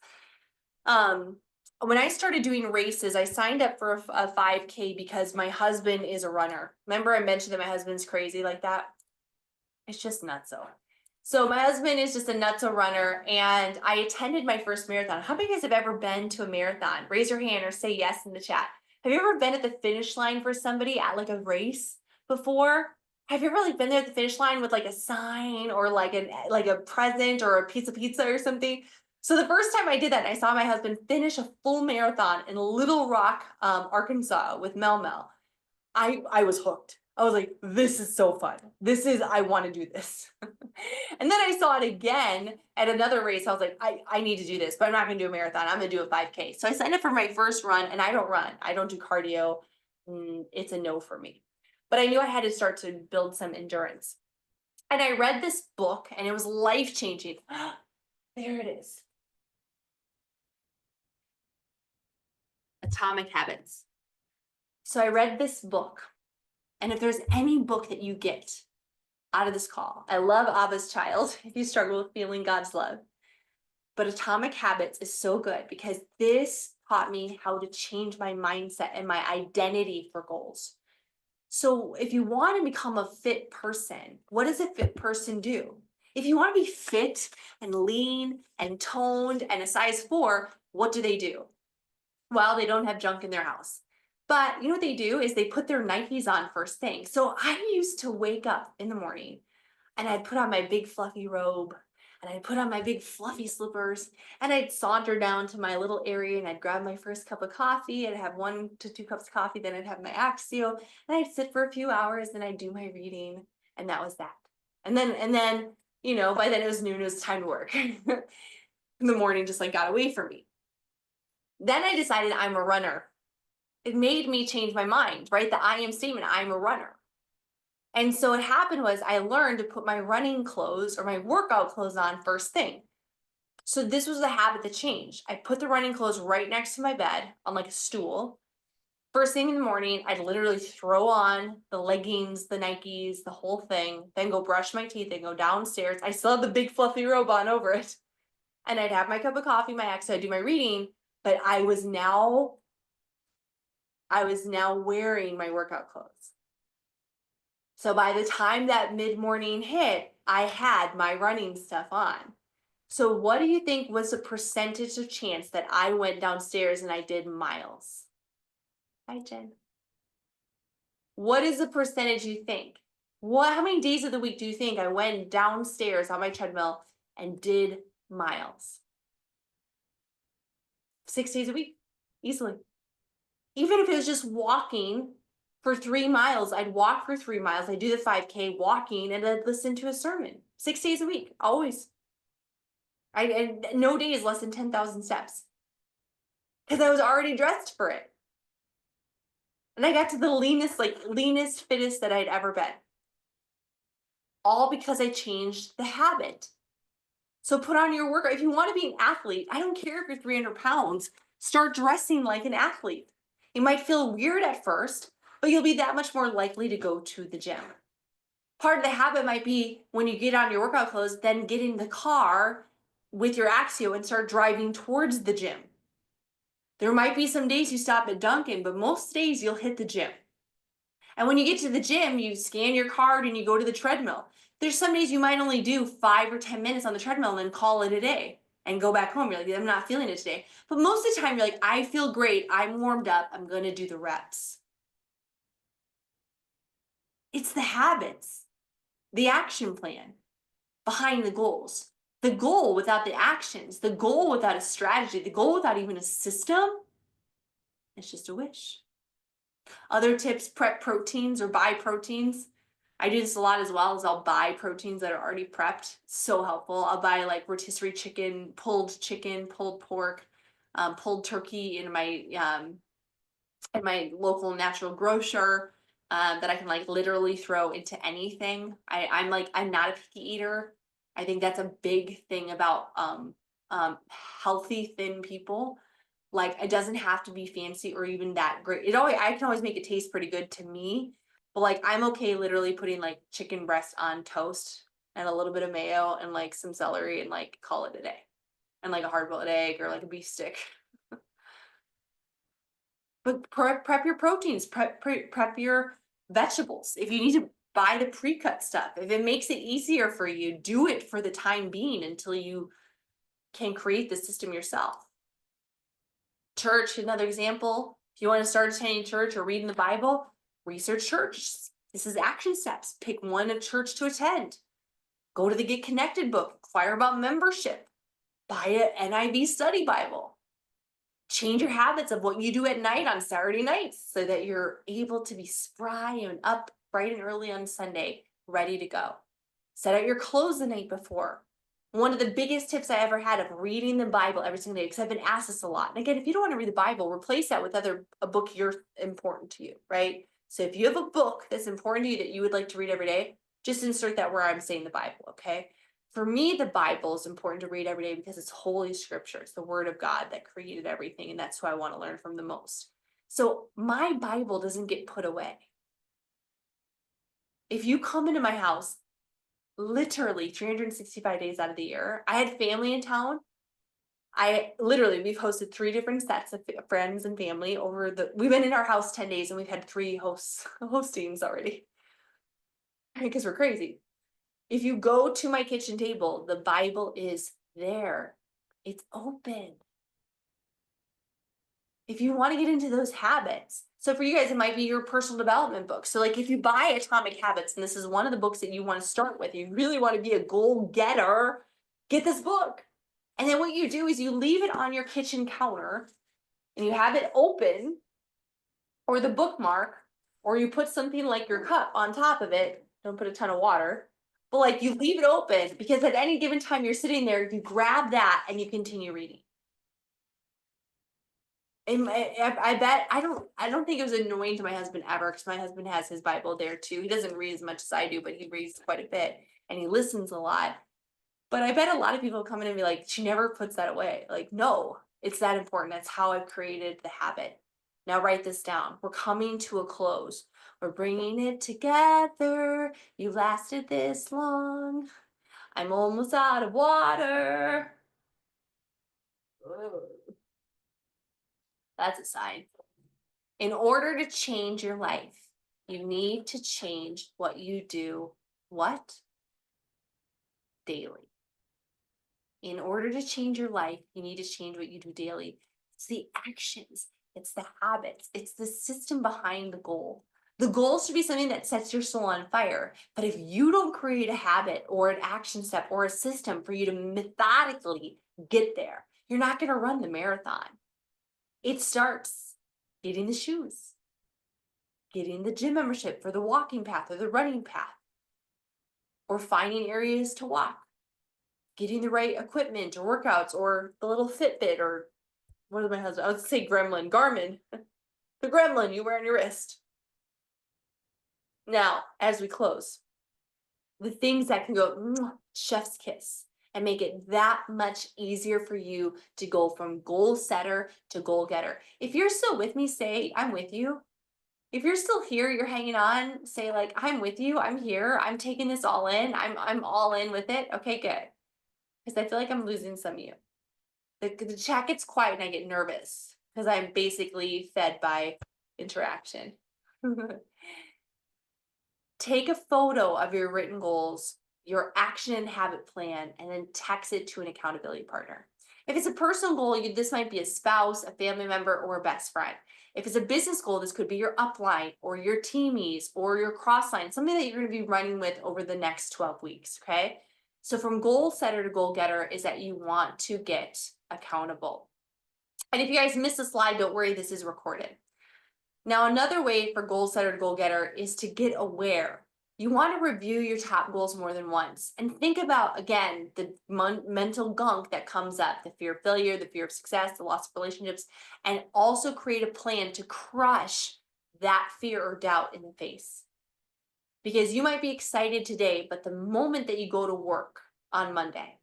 When I started doing races, I signed up for a 5K because my husband is a runner. Remember I mentioned that my husband's crazy like that? It's just nutso. So my husband is just a nutso runner, and I attended my first marathon. How many of you guys have ever been to a marathon? Raise your hand or say yes in the chat. Have you ever been at the finish line for somebody at like a race before? Have you ever like been there at the finish line with like a sign or like a present or a piece of pizza or something? So the first time I did that, I saw my husband finish a full marathon in Little Rock, Arkansas with Mel Mel. I was hooked. I was like, this is so fun. I want to do this. And then I saw it again at another race. I was like, I need to do this, but I'm not going to do a marathon. I'm going to do a 5K. So I signed up for my first run, and I don't run. I don't do cardio. It's a no for me. But I knew I had to start to build some endurance. And I read this book, and it was life-changing. There it is. Atomic Habits. So I read this book. And if there's any book that you get out of this call, I love Abba's Child, if you struggle with feeling God's love. But Atomic Habits is so good because this taught me how to change my mindset and my identity for goals. So if you want to become a fit person, what does a fit person do? If you want to be fit and lean and toned and a size 4, what do? Well, they don't have junk in their house. But you know what they do is they put their Nikes on first thing. So I used to wake up in the morning and I'd put on my big fluffy robe and I'd put on my big fluffy slippers and I'd saunter down to my little area and I'd grab my first cup of coffee. I'd have 1 to 2 cups of coffee. Then I'd have my Axio and I'd sit for a few hours and I'd do my reading. And that was that. And then, you know, by then it was noon, it was time to work. The morning just like got away from me. Then I decided I'm a runner. It made me change my mind, right? The I am statement, I'm a runner. And so what happened was I learned to put my running clothes or my workout clothes on first thing. So this was the habit that changed. I put the running clothes right next to my bed on like a stool. First thing in the morning, I'd literally throw on the leggings, the Nikes, the whole thing, then go brush my teeth and go downstairs. I still have the big fluffy robe on over it. And I'd have my cup of coffee, my I'd do my reading, but I was now wearing my workout clothes. So by the time that mid-morning hit, I had my running stuff on. So what do you think was the percentage of chance that I went downstairs and I did miles? Hi, Jen. What is the percentage you think? How many days of the week do you think I went downstairs on my treadmill and did miles? 6 days a week, easily. Even if it was just walking for 3 miles, I'd walk for 3 miles. I'd do the 5K walking and I'd listen to a sermon 6 days a week, always. And no day is less than 10,000 steps because I was already dressed for it. And I got to the leanest, fittest that I'd ever been. All because I changed the habit. So put on your workout. If you want to be an athlete, I don't care if you're 300 pounds, start dressing like an athlete. It might feel weird at first, but you'll be that much more likely to go to the gym. Part of the habit might be when you get on your workout clothes, then get in the car with your Axio and start driving towards the gym. There might be some days you stop at Dunkin', but most days you'll hit the gym. And when you get to the gym, you scan your card and you go to the treadmill. There's some days you might only do 5 or 10 minutes on the treadmill and then call it a day and go back home. You're like, I'm not feeling it today. But most of the time, you're like, I feel great. I'm warmed up. I'm going to do the reps. It's the habits, the action plan behind the goals. The goal without the actions, the goal without a strategy, the goal without even a system, it's just a wish. Other tips, prep proteins or buy proteins. I do this a lot as well, as I'll buy proteins that are already prepped. So helpful. I'll buy like rotisserie chicken, pulled pork, pulled turkey in my local natural grocer, that I can like literally throw into anything. I'm not a picky eater. I think that's a big thing about healthy, thin people. Like it doesn't have to be fancy or even that great. I can always make it taste pretty good to me. But like I'm okay literally putting like chicken breast on toast and a little bit of mayo and like some celery and like call it a day. And like a hard-boiled egg or like a beef stick. But prep your proteins, prep your vegetables. If you need to buy the pre-cut stuff, if it makes it easier for you, do it for the time being until you can create the system yourself. Church, another example. If you want to start attending church or reading the Bible, research church. This is action steps. Pick one church to attend. Go to the Get Connected book. Inquire about membership. Buy an NIV study Bible. Change your habits of what you do at night on Saturday nights so that you're able to be spry and up bright and early on Sunday, ready to go. Set out your clothes the night before. One of the biggest tips I ever had of reading the Bible every single day, because I've been asked this a lot. And again, if you don't want to read the Bible, replace that with a book you're important to you, right? So if you have a book that's important to you that you would like to read every day, just insert that where I'm saying the Bible, okay? For me, the Bible is important to read every day because it's holy scripture. It's the word of God that created everything, and that's who I want to learn from the most. So my Bible doesn't get put away. If you come into my house, literally 365 days out of the year, I had family in town. We've hosted 3 different sets of friends and family we've been in our house 10 days and we've had 3 hostings already because we're crazy. If you go to my kitchen table, the Bible is there. It's open. If you want to get into those habits. So for you guys, it might be your personal development book. So like if you buy Atomic Habits, and this is one of the books that you want to start with, you really want to be a goal getter, get this book. And then what you do is you leave it on your kitchen counter and you have it open, or the bookmark, or you put something like your cup on top of it. Don't put a ton of water. But like you leave it open because at any given time you're sitting there, you grab that and you continue reading. And I bet I don't think it was annoying to my husband ever, because my husband has his Bible there too. He doesn't read as much as I do, but he reads quite a bit and he listens a lot. But I bet a lot of people come in and be like, she never puts that away. Like, no, it's that important. That's how I've created the habit. Now write this down. We're coming to a close. We're bringing it together. You lasted this long. I'm almost out of water. That's a sign. In order to change your life, you need to change what you do, what? Daily. In order to change your life, you need to change what you do daily. It's the actions, it's the habits, it's the system behind the goal. The goal should be something that sets your soul on fire. But if you don't create a habit or an action step or a system for you to methodically get there, you're not going to run the marathon. It starts getting the shoes, getting the gym membership for the walking path or the running path, or finding areas to walk, getting the right equipment or workouts or the little Fitbit or what did my husband, I would say Gremlin, Garmin, the Gremlin you wear on your wrist. Now, as we close, the things that can go chef's kiss and make it that much easier for you to go from goal setter to goal getter. If you're still with me, say, I'm with you. If you're still here, you're hanging on, say like, I'm with you, I'm here, I'm taking this all in, I'm all in with it. Okay, good. Because I feel like I'm losing some of you. The chat gets quiet and I get nervous because I'm basically fed by interaction. Take a photo of your written goals, your action and habit plan, and then text it to an accountability partner. If it's a personal goal, this might be a spouse, a family member, or a best friend. If it's a business goal, this could be your upline or your teamies or your crossline, something that you're going to be running with over the next 12 weeks, okay? So from goal setter to goal getter is that you want to get accountable. And if you guys missed a slide, don't worry, this is recorded. Now, another way for goal setter to goal getter is to get aware. You want to review your top goals more than once and think about, again, the mental gunk that comes up, the fear of failure, the fear of success, the loss of relationships, and also create a plan to crush that fear or doubt in the face. Because you might be excited today, but the moment that you go to work on Monday,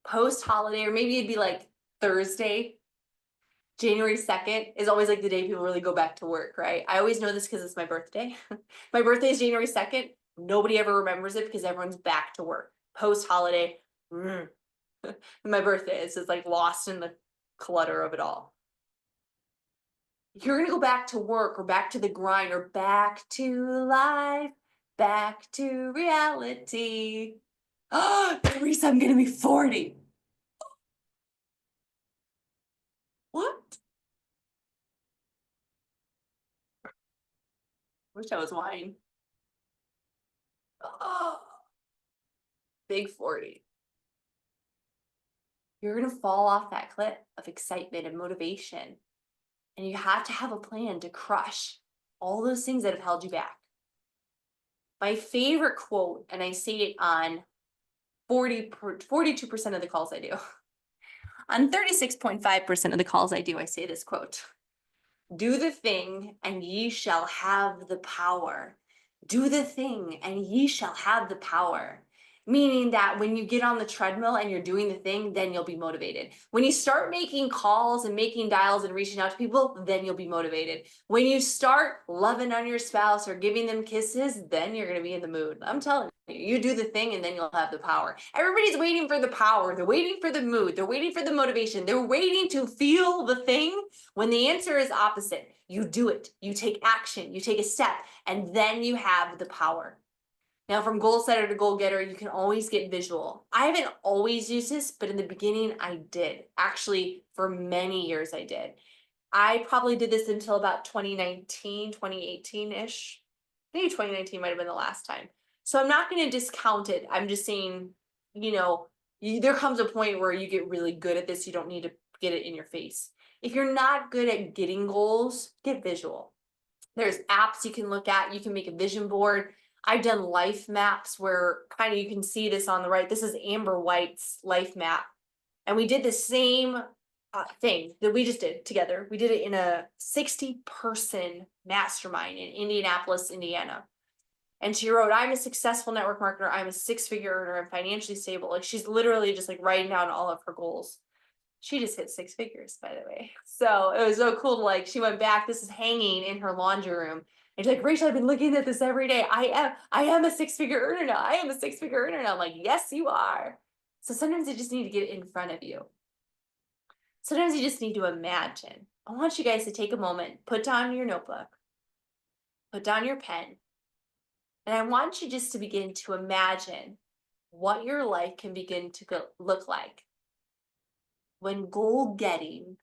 post-holiday, or maybe it'd be like Thursday, January 2nd is always like the day people really go back to work, right? I always know this because it's my birthday. My birthday is January 2nd. Nobody ever remembers it because everyone's back to work. Post-holiday, my birthday is just like lost in the clutter of it all. You're going to go back to work or back to the grind or back to life, back to reality. Oh, Teresa, I'm going to be 40. What? Wish I was wine. Oh, big 40. You're going to fall off that cliff of excitement and motivation. And you have to have a plan to crush all those things that have held you back. My favorite quote, and I say it on 42% of the calls I do. On 36.5% of the calls I do, I say this quote: do the thing and ye shall have the power. Do the thing and ye shall have the power. Meaning that when you get on the treadmill and you're doing the thing, then you'll be motivated. When you start making calls and making dials and reaching out to people, then you'll be motivated. When you start loving on your spouse or giving them kisses, then you're going to be in the mood. I'm telling you, you do the thing and then you'll have the power. Everybody's waiting for the power. They're waiting for the mood. They're waiting for the motivation. They're waiting to feel the thing when the answer is opposite. You do it. You take action. You take a step, and then you have the power. Now, from goal setter to goal getter, you can always get visual. I haven't always used this, but in the beginning I did. Actually, for many years I did. I probably did this until about 2019, 2018-ish. Maybe 2019 might have been the last time. So I'm not going to discount it. I'm just saying, there comes a point where you get really good at this. You don't need to get it in your face. If you're not good at getting goals, get visual. There's apps you can look at. You can make a vision board. I've done life maps where kind of you can see this on the right. This is Amber White's life map. And we did the same thing that we just did together. We did it in a 60-person mastermind in Indianapolis, Indiana. And she wrote, I'm a successful network marketer. I'm a 6-figure earner. I'm financially stable. Like, she's literally just like writing down all of her goals. She just hit 6 figures, by the way. So it was so cool to, like, she went back. This is hanging in her laundry room. And she's like, Rachel, I've been looking at this every day. I am a 6-figure earner now. I am a 6-figure earner now. I'm like, yes, you are. So sometimes you just need to get it in front of you. Sometimes you just need to imagine. I want you guys to take a moment, put down your notebook, put down your pen, and I want you just to begin to imagine what your life can begin to look like when goal getting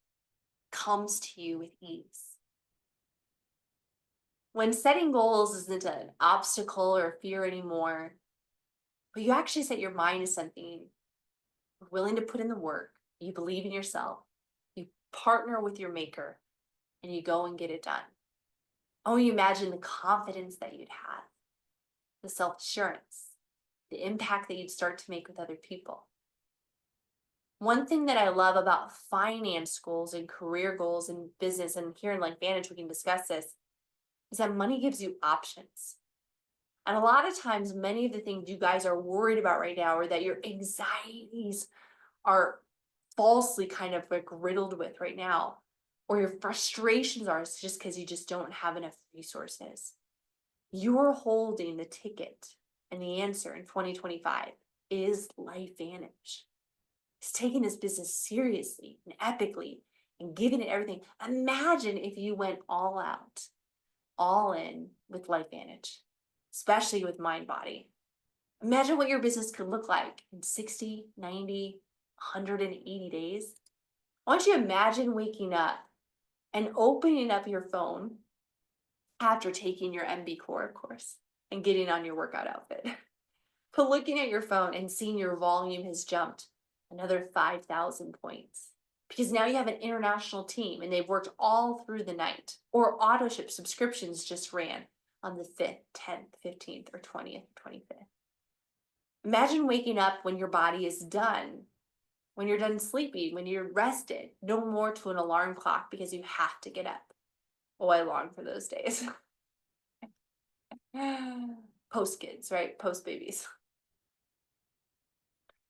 comes to you with ease. when setting goals isn't an obstacle or fear anymore, but you actually set your mind to something, you're willing to put in the work, you believe in yourself, you partner with your maker, and you go and get it done. Oh, you imagine the confidence that you'd have, the self-assurance, the impact that you'd start to make with other people. One thing that I love about finance goals and career goals and business, and here in Life Vantage, we can discuss this, is that money gives you options. And a lot of times, many of the things you guys are worried about right now, or that your anxieties are falsely kind of like riddled with right now, or your frustrations are, it's just because you just don't have enough resources. You're holding the ticket, and the answer in 2025 is Life Vantage. It's taking this business seriously and epically and giving it everything. Imagine if you went all out, all in with Life Vantage, especially with mind body. Imagine what your business could look like in 60, 90, 180 days. I want you to imagine waking up and opening up your phone after taking your MB Core course and getting on your workout outfit. But looking at your phone and seeing your volume has jumped another 5,000 points because now you have an international team and they've worked all through the night. Or auto ship subscriptions just ran on the 5th, 10th, 15th, or 20th, 25th. Imagine waking up when your body is done, when you're done sleeping, when you're rested, no more to an alarm clock because you have to get up. Oh, I long for those days. Post kids, right? Post babies.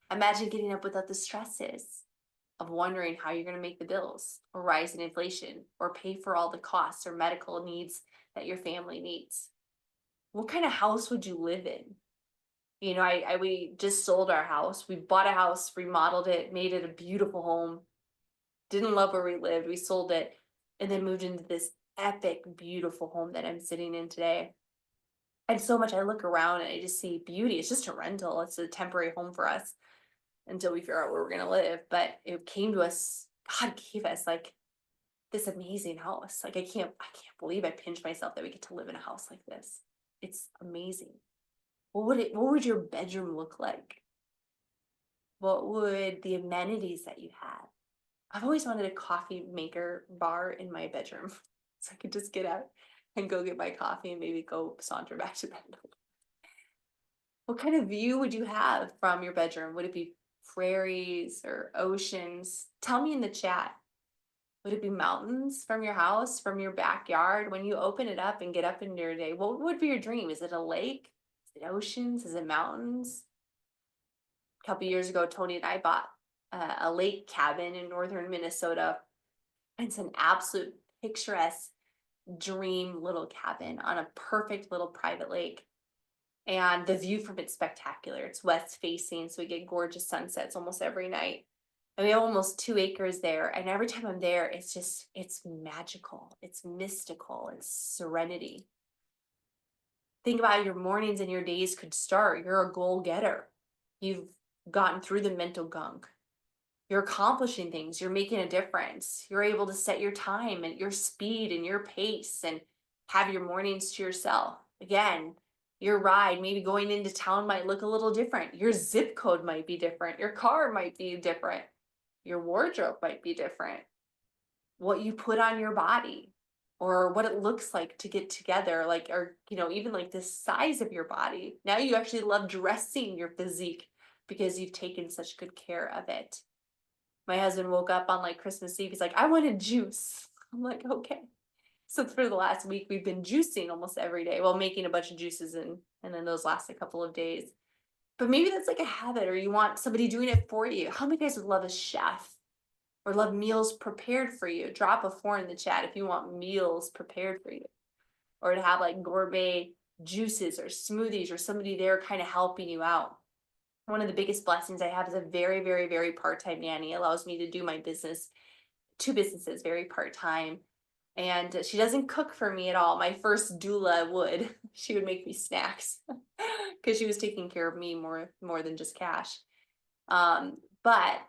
Imagine getting up without the stresses of wondering how you're going to make the bills, or rise in inflation, or pay for all the costs or medical needs that your family needs. What kind of house would you live in? You know, we just sold our house. We bought a house, remodeled it, made it a beautiful home. Didn't love where we lived. We sold it and then moved into this epic, beautiful home that I'm sitting in today. And so much, I look around and I just see beauty. It's just a rental. It's a temporary home for us until we figure out where we're going to live. But it came to us, God gave us like this amazing house. Like I can't believe I pinched myself that we get to live in a house like this. It's amazing. What would your bedroom look like? What would the amenities that you have? I've always wanted a coffee maker bar in my bedroom so I could just get out and go get my coffee and maybe go saunter back to bed. What kind of view would you have from your bedroom? Would it be prairies or oceans? Tell me in the chat. Would it be mountains from your house, from your backyard? When you open it up and get up into your day, what would be your dream? Is it a lake? Is it oceans? Is it mountains? A couple years ago, Tony and I bought a lake cabin in northern Minnesota. It's an absolute picturesque dream little cabin on a perfect little private lake. And the view from it's spectacular. It's west facing, so we get gorgeous sunsets almost every night. And we have almost 2 acres there. And every time I'm there, it's magical. It's mystical. It's serenity. Think about your mornings and your days could start. You're a goal getter. You've gotten through the mental gunk. You're accomplishing things. You're making a difference. You're able to set your time and your speed and your pace and have your mornings to yourself. Again, your ride, maybe going into town, might look a little different. Your zip code might be different. Your car might be different. Your wardrobe might be different. What you put on your body, or what it looks like to get together, like, or, even like the size of your body. Now you actually love dressing your physique because you've taken such good care of it. My husband woke up on like Christmas Eve. He's like, I wanted juice. I'm like, okay. So for the last week, we've been juicing almost every day. Well, making a bunch of juices and then those last a couple of days. But maybe that's like a habit, or you want somebody doing it for you. How many guys would love a chef or love meals prepared for you? Drop a 4 in the chat if you want meals prepared for you, or to have like gourmet juices or smoothies or somebody there kind of helping you out. One of the biggest blessings I have is a very, very, very part-time nanny. It allows me to do my business, 2 businesses, very part-time. And she doesn't cook for me at all. My first doula would. She would make me snacks because she was taking care of me more than just cash. But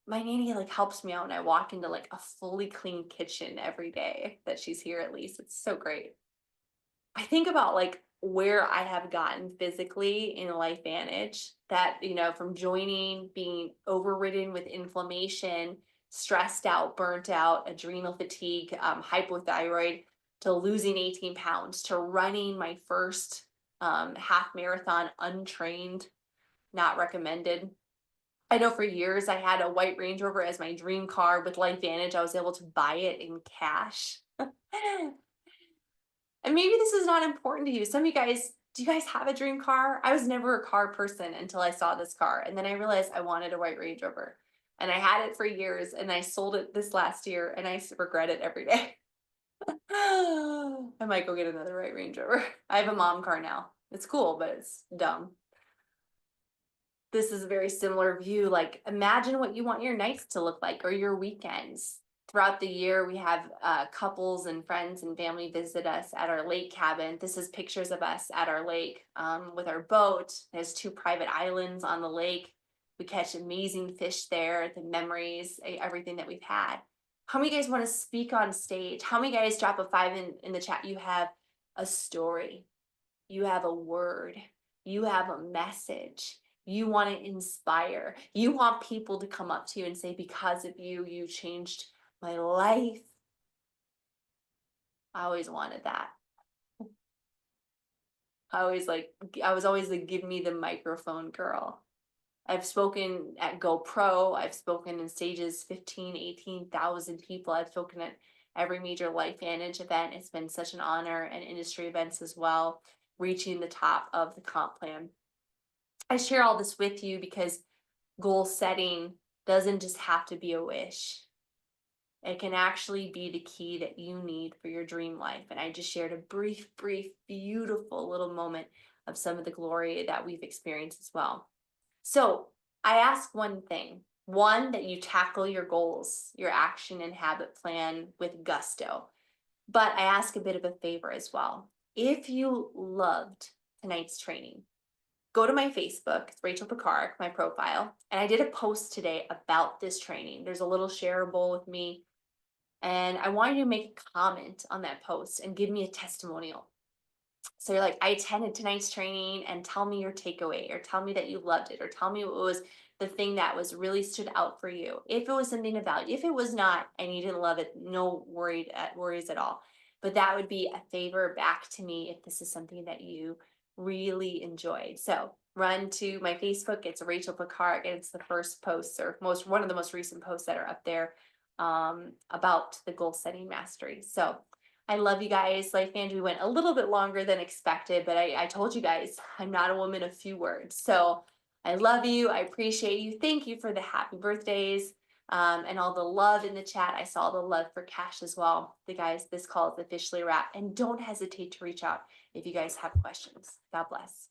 my nanny like helps me out, and I walk into like a fully clean kitchen every day that she's here. At least it's so great. I think about like where I have gotten physically in LifeVantage that, from joining, being overridden with inflammation, stressed out, burnt out, adrenal fatigue, hypothyroid, to losing 18 pounds, to running my first half marathon untrained, not recommended. I know for years I had a white Range Rover as my dream car. With LifeVantage, I was able to buy it in cash. And maybe this is not important to you. Some of you guys, do you guys have a dream car? I was never a car person until I saw this car. And then I realized I wanted a white Range Rover. And I had it for years and I sold it this last year and I regret it every day. I might go get another white Range Rover. I have a mom car now. It's cool, but it's dumb. This is a very similar view. Like, imagine what you want your nights to look like or your weekends. Throughout the year, we have couples and friends and family visit us at our lake cabin. This is pictures of us at our lake with our boat. There's 2 private islands on the lake. We catch amazing fish there, the memories, everything that we've had. How many guys want to speak on stage? How many guys drop a 5 in the chat? You have a story, you have a word, you have a message. You want to inspire. You want people to come up to you and say, because of you, you changed my life. I always wanted that. I was always the give me the microphone girl. I've spoken at GoPro. I've spoken in stages 15, 18,000 people. I've spoken at every major LifeVantage event. It's been such an honor, and industry events as well, reaching the top of the comp plan. I share all this with you because goal setting doesn't just have to be a wish. It can actually be the key that you need for your dream life. And I just shared a brief, beautiful little moment of some of the glory that we've experienced as well. So I ask one thing. One, that you tackle your goals, your action and habit plan with gusto. But I ask a bit of a favor as well. If you loved tonight's training, go to my Facebook, it's Rachel Picard, my profile, and I did a post today about this training. There's a little shareable with me, and I want you to make a comment on that post and give me a testimonial. So you're like, I attended tonight's training, and tell me your takeaway, or tell me that you loved it, or tell me what was the thing that was really stood out for you. If it was something of value, if it was not, and you didn't love it, no worries at all. But that would be a favor back to me if this is something that you really enjoyed. So run to my Facebook. It's Rachel Picard, and it's the first post, or one of the most recent posts that are up there about the goal setting mastery. So I love you guys. LifeVantage, we went a little bit longer than expected, but I told you guys I'm not a woman of few words. So I love you. I appreciate you. Thank you for the happy birthdays and all the love in the chat. I saw the love for Cash as well. The guys, this call is officially wrapped. And don't hesitate to reach out if you guys have questions. God bless.